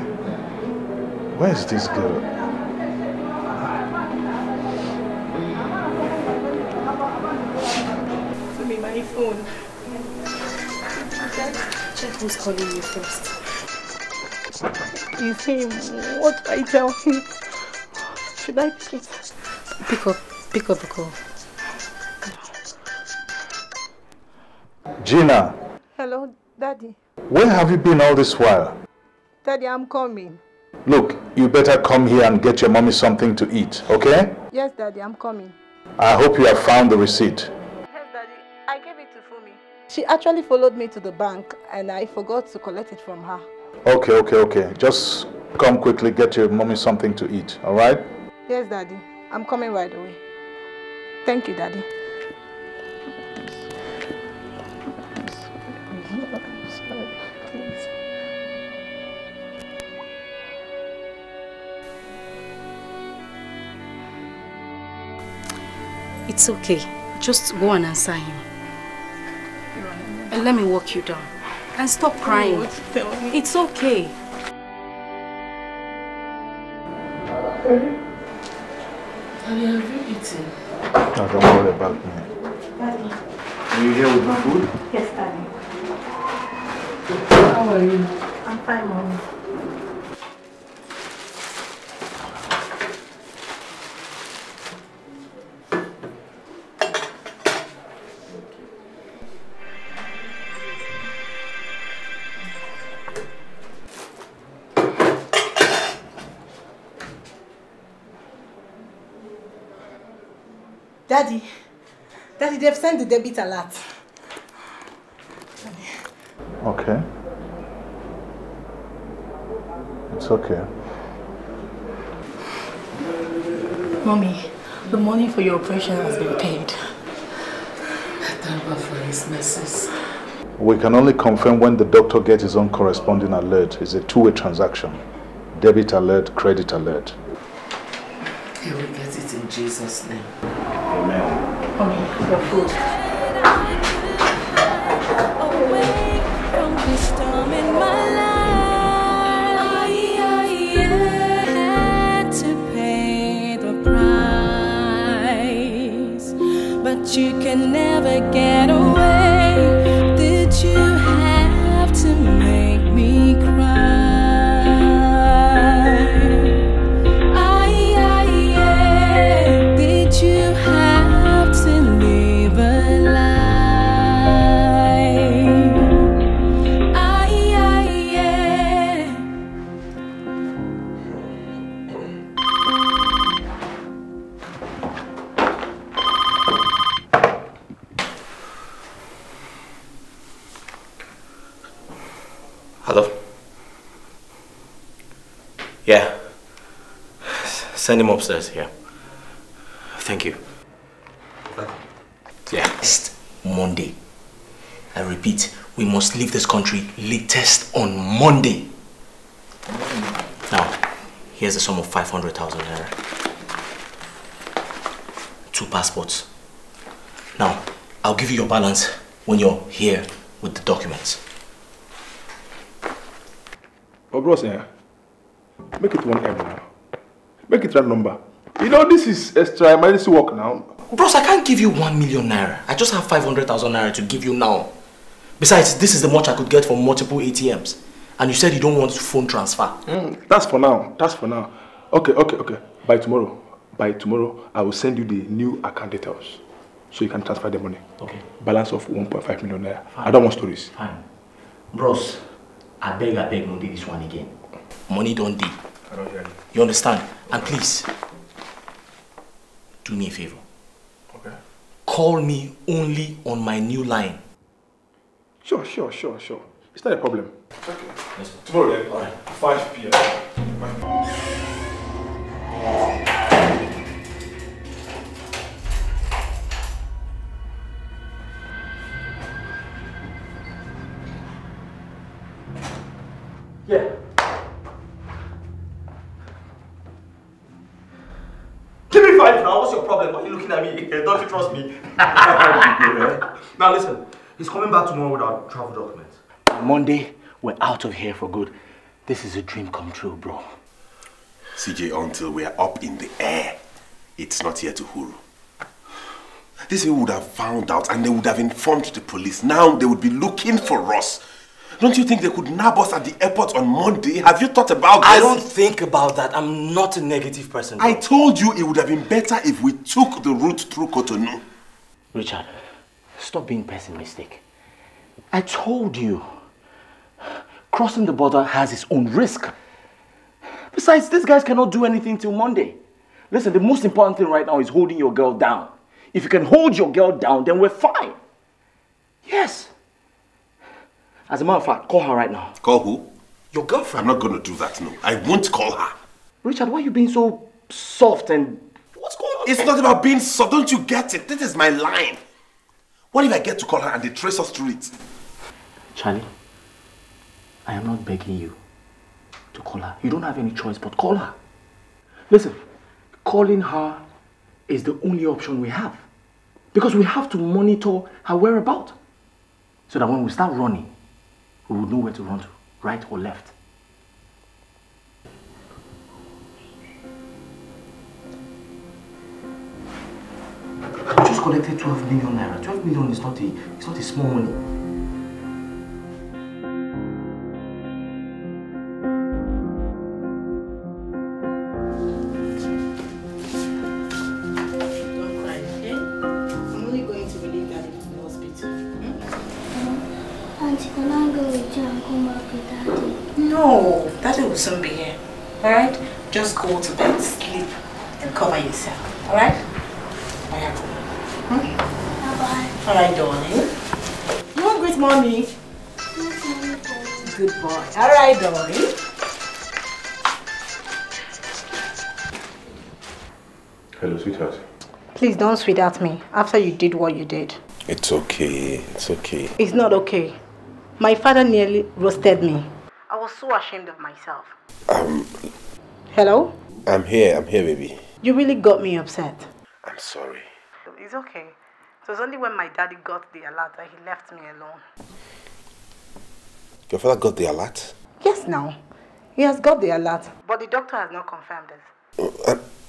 Where is this girl? My phone. Check who's calling you first. It's him. What do I tell him? Should I pick it? Pick up the call. Gina! Hello, Daddy. Where have you been all this while? Daddy, I'm coming. Look, you better come here and get your mommy something to eat, okay? Yes, Daddy, I'm coming. I hope you have found the receipt. I gave it to Fumi. She actually followed me to the bank and I forgot to collect it from her. Okay. Just come quickly, get your mommy something to eat, alright? Yes, Daddy. I'm coming right away. Thank you, Daddy. It's okay. Just go and answer him. And let me walk you down. And stop crying. It's okay. Daddy, have you eaten? No, don't worry about me. Daddy. Are you here with the food? Yes, Daddy. How are you? I'm fine, Mommy. Daddy, they've sent the debit alert. Okay. It's okay. Mommy, the money for your operation has been paid. Thank God for his mercies. We can only confirm when the doctor gets his own corresponding alert. It's a two-way transaction. Debit alert, credit alert. He will get it in Jesus' name. Amen. Honey, your food. Away from the storm in my life, I had to pay the price, but you can never get away. Did you have to make me cry? Did you have to live a lie? Hello? Yeah. Send him upstairs, yeah. Thank you. Yeah. Next Monday. I repeat, we must leave this country latest on Monday. Now, here's a sum of 500,000 naira. 2 passports. Now, I'll give you your balance when you're here with the documents. Oh, bros, yeah. Make it 1M now. Make it that number. You know, this is extra emergency work now. Bros, I can't give you 1 million naira. I just have 500,000 naira to give you now. Besides, this is the much I could get from multiple ATMs. And you said you don't want phone transfer. That's for now. That's for now. Okay. By tomorrow, I will send you the new account details. So you can transfer the money. Okay. Balance of 1.5 million naira. Fine. I don't want stories. Fine. Bros, I beg, don't do this one again. Money don't do. I don't hear you. You understand? And please, do me a favor. Okay. Call me only on my new line. Sure. It's not a problem. Okay. Yes. Tomorrow then. All right. 5 p.m. Yeah. Give me 5 now. What's your problem? Why are you looking at me? Don't you trust me? Now listen, he's coming back tomorrow with our travel documents. Monday, we're out of here for good. This is a dream come true, bro. CJ, until we are up in the air, it's not here to huru. These people would have found out and they would have informed the police. Now they would be looking for us. Don't you think they could nab us at the airport on Monday? Have you thought about this? I don't think about that. I'm not a negative person. Bro. I told you it would have been better if we took the route through Cotonou. Richard, stop being pessimistic. I told you. Crossing the border has its own risk. Besides, these guys cannot do anything till Monday. Listen, the most important thing right now is holding your girl down. If you can hold your girl down, then we're fine. Yes. As a matter of fact, call her right now. Call who? Your girlfriend. I'm not going to do that, no. I won't call her. Richard, why are you being so soft and... What's going on? It's not about being soft. Don't you get it? This is my line. What if I get to call her and they trace us through it? Charlie, I am not begging you to call her. You don't have any choice but call her. Listen, calling her is the only option we have. Because we have to monitor her whereabouts. So that when we start running, we will know where to run to, right or left. We just collected 12 million naira. 12 million is not a small money. No, Daddy will soon be here. Alright? Just go to bed, sleep, and cover yourself. Alright? Bye-bye. Alright, darling. You want great mommy? Good boy. Alright, darling. Hello, sweetheart. Please don't sweetheart me after you did what you did. It's okay. It's okay. It's not okay. My father nearly roasted me. I was so ashamed of myself. Hello? I'm here, baby. You really got me upset. I'm sorry. It's okay. It was only when my daddy got the alert that he left me alone. Your father got the alert? Yes, now. He has got the alert, but the doctor has not confirmed it.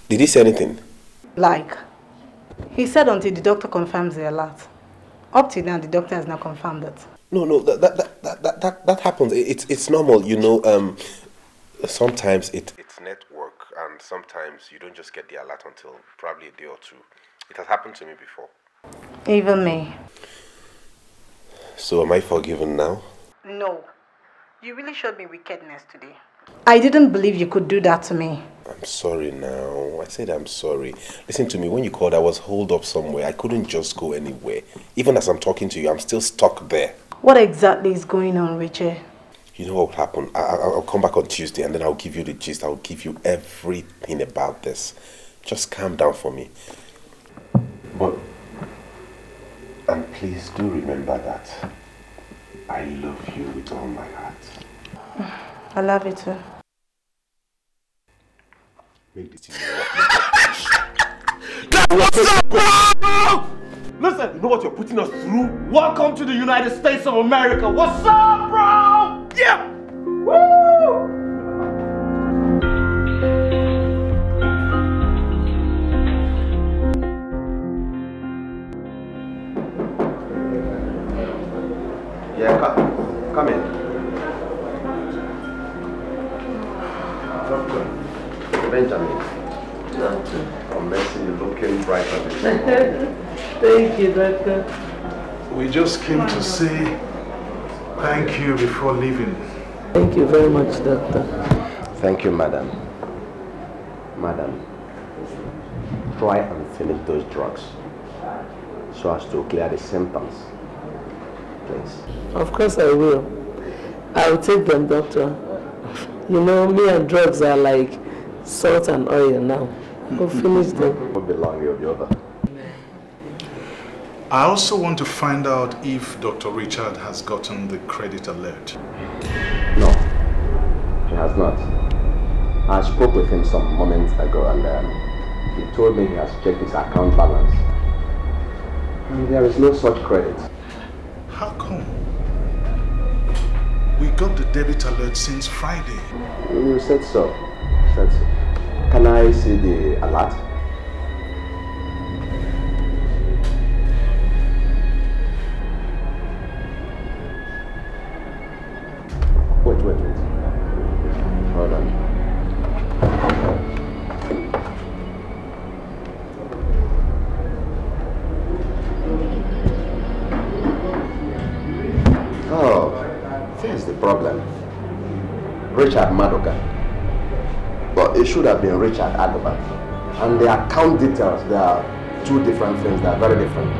Did he say anything? Like, he said until the doctor confirms the alert. Up till now, the doctor has not confirmed it. No, that happens. It's normal, you know. Sometimes it's network, and sometimes you don't just get the alert until probably a day or two. It has happened to me before. Even me. So am I forgiven now? No. You really showed me wickedness today. I didn't believe you could do that to me. I'm sorry now. I said I'm sorry. Listen to me, when you called, I was holed up somewhere. I couldn't just go anywhere. Even as I'm talking to you, I'm still stuck there. What exactly is going on, Richard? You know what will happen? I'll come back on Tuesday and then I'll give you the gist. I'll give you everything about this. Just calm down for me. But, and please do remember that I love you with all my heart. I love you too. Make the team What's up, bro? Listen, you know what you're putting us through? Welcome to the United States of America. What's up, bro? Yeah! Woo! Yeah, come in. Doctor Benjamin. Doctor. Oh, Mercy, you're looking brighter than Thank you, Doctor. We just came to say thank you before leaving. Thank you very much, Doctor. Thank you, madam. Madam, try and finish those drugs so as to clear the symptoms. Please. Of course I will. I will take them, Doctor. You know, me and drugs are like salt and oil now. Go finish them. What belong you the other? I also want to find out if Dr. Richard has gotten the credit alert. No, he has not. I spoke with him some moments ago and he told me he has checked his account balance. And there is no such credit. How come? We got the debit alert since Friday. You said so. Can I see the alert? Wait. Hold on. Oh, there's the problem. Richard Madoka. But it should have been Richard Adoba. And the account details, they are two different things. They are very different.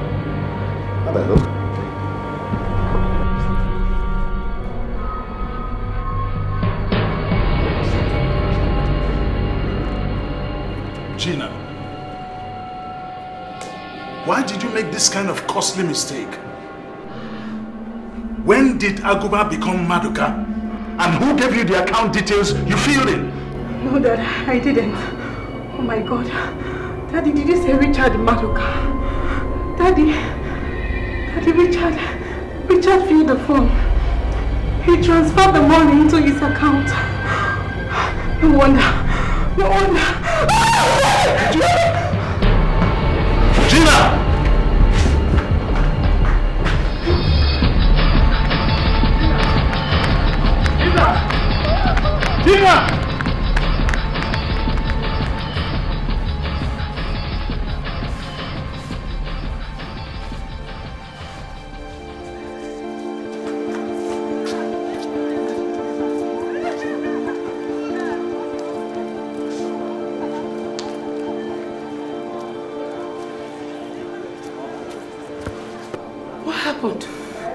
Have a look. Gina, why did you make this kind of costly mistake? When did Aguba become Maduka? And who gave you the account details you filled in? No, Dad, I didn't. Oh my God. Daddy, did you say Richard Maduka? Daddy, Richard filled the form. He transferred the money into his account. No wonder. Gina! Gina!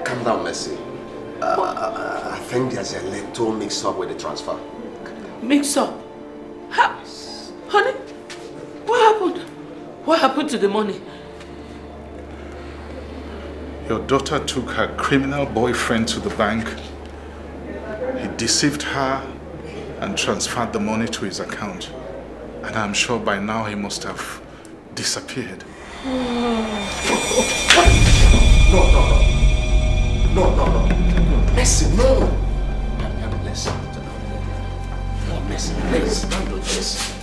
Calm down, Mercy. I think there's a little mix-up with the transfer. Mix-up? Honey, what happened? What happened to the money? Your daughter took her criminal boyfriend to the bank. He deceived her and transferred the money to his account. And I'm sure by now he must have disappeared. No. Mercy, no. Listen. No, Mercy, please, don't do this.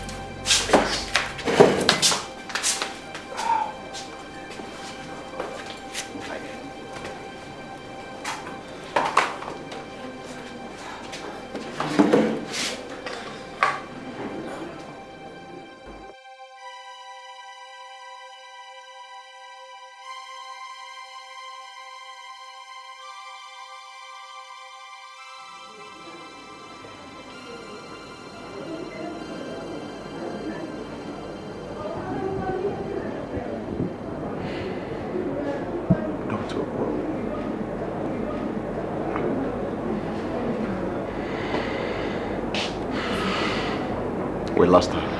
We lost her.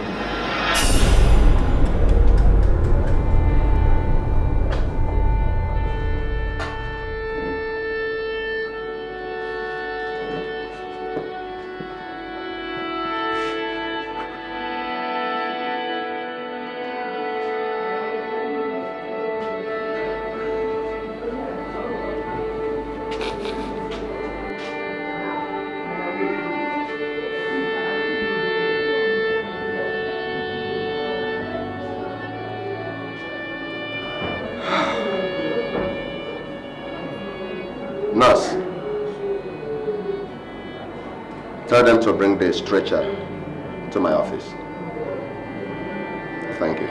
Nurse, tell them to bring the stretcher to my office. Thank you.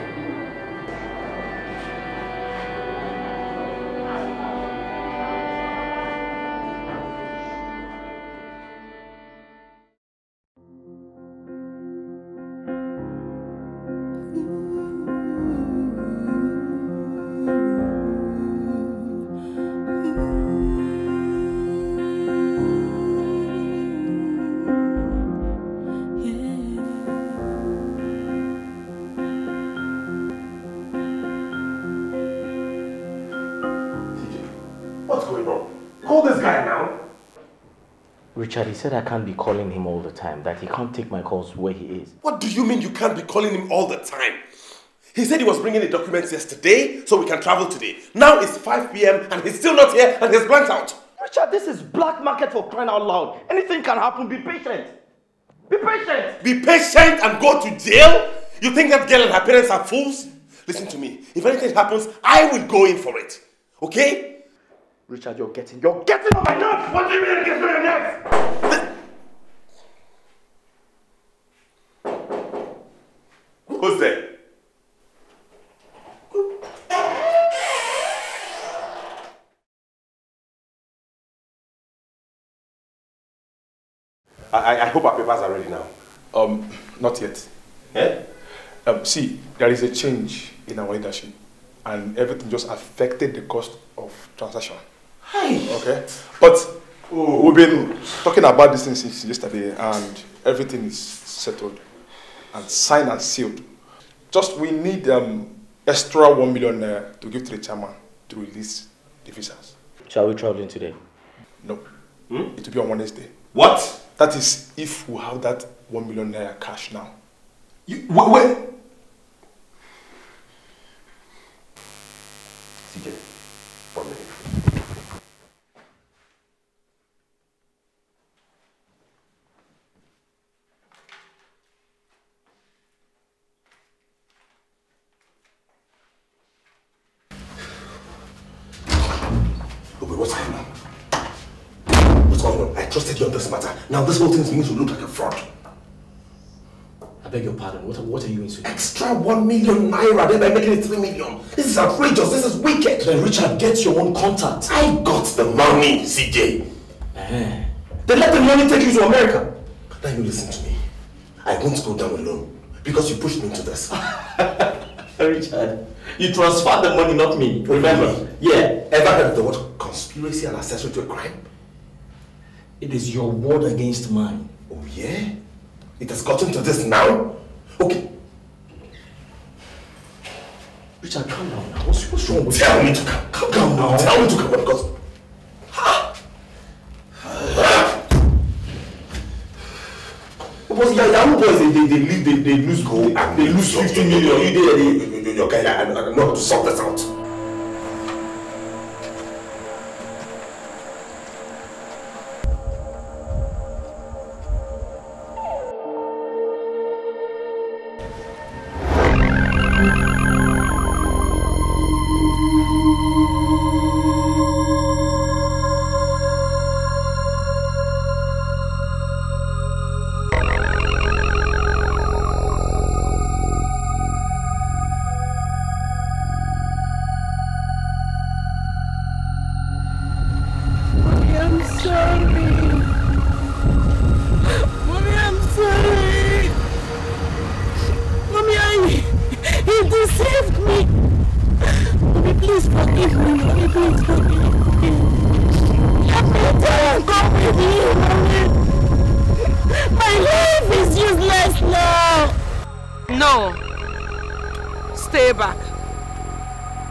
Richard, he said I can't be calling him all the time, that he can't take my calls where he is. What do you mean you can't be calling him all the time? He said he was bringing the documents yesterday so we can travel today. Now it's 5 p.m. and he's still not here and he's blanked out. Richard, this is black market for crying out loud. Anything can happen. Be patient. Be patient. Be patient and go to jail? You think that girl and her parents are fools? Listen to me. If anything happens, I will go in for it. Okay? Richard, you're getting on my nerves! What do you mean it gets on your nerves? Who's there? I hope our papers are ready now. Not yet. Eh? See, there is a change in our leadership and everything just affected the cost of transaction. Okay? But we've been talking about this thing since yesterday and everything is settled and signed and sealed. Just we need extra 1 million to give to the chairman to release the visas. Shall we travel in today? No. It will be on Wednesday. What? That is if we have that 1 million naira cash now. Wait. CJ, 1 minute. Wait, what's going on? What's going on? I trusted you on this matter. Now this whole thing is beginning to look like a fraud. I beg your pardon. What are you insinuating? Extra 1 million naira, thereby making it 3 million. This is outrageous. This is wicked. Then Richard, get your own contact. I got the money, CJ. Then let the money take you to America. Now you listen to me. I won't go down alone because you pushed me into this. Richard, you transferred the money, not me. Remember? Really? Yeah. Ever heard of the word conspiracy and accessory to a crime? It is your word against mine. Oh yeah? It has gotten to this now? Okay. Richard, calm down now. What's wrong with you? Tell me to calm down now. Tell me to calm down because... Because young boys, they lose gold, they lose 50 million. You okay, I know how to sort this out.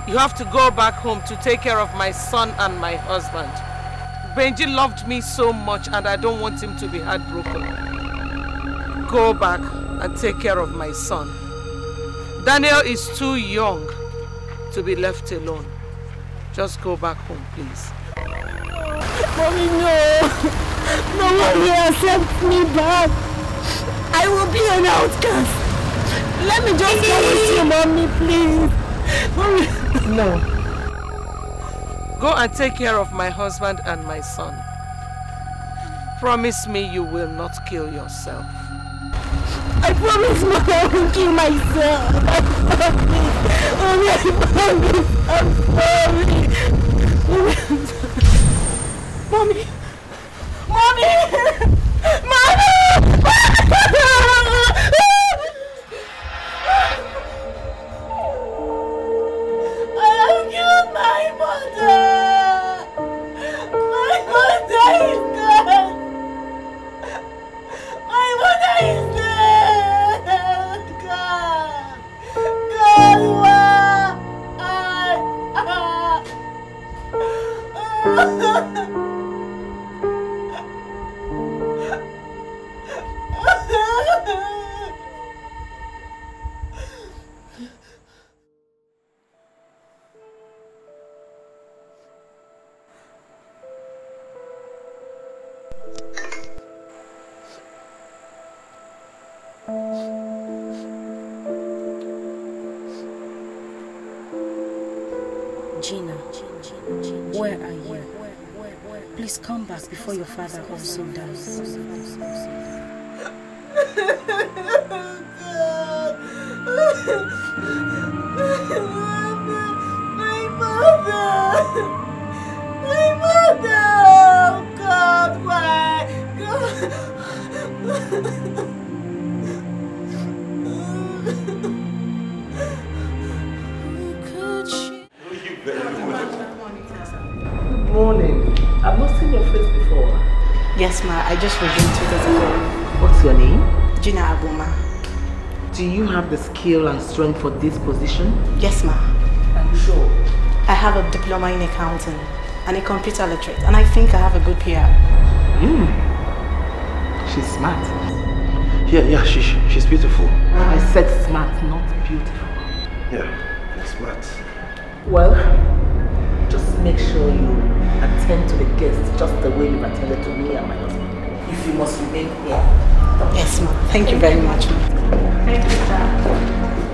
You have to go back home to take care of my son and my husband. Benji loved me so much and I don't want him to be heartbroken. Go back and take care of my son. Daniel is too young to be left alone. Just go back home, please. Mommy, no. No one will accept me back. I will be an outcast. Let me just go with you, Mommy, please. Mommy. No. Go and take care of my husband and my son. Promise me you will not kill yourself. I promise, Mom, I will kill myself. I promise. I'm sorry. Mommy. Mommy. Mommy. My mother! My mother is dead! My mother is dead! God! God, Gina, where are you? Please come back before your father also dies. My mother! Oh God, why? Good morning. I've not seen your face before. Yes, ma. I just resumed 2 days ago. What's your name? Gina Abuma. Do you have the skill and strength for this position? Yes, ma. Are you sure? I have a diploma in accounting and a computer literate, and I think I have a good PR. She's smart. Yeah, she's beautiful. I said smart, not beautiful. Yeah, smart. Well, just make sure you attend to the guests just the way you've attended to me and my husband. If you must remain here. Yes, ma'am. Thank you very much, ma'am. Thank you, sir.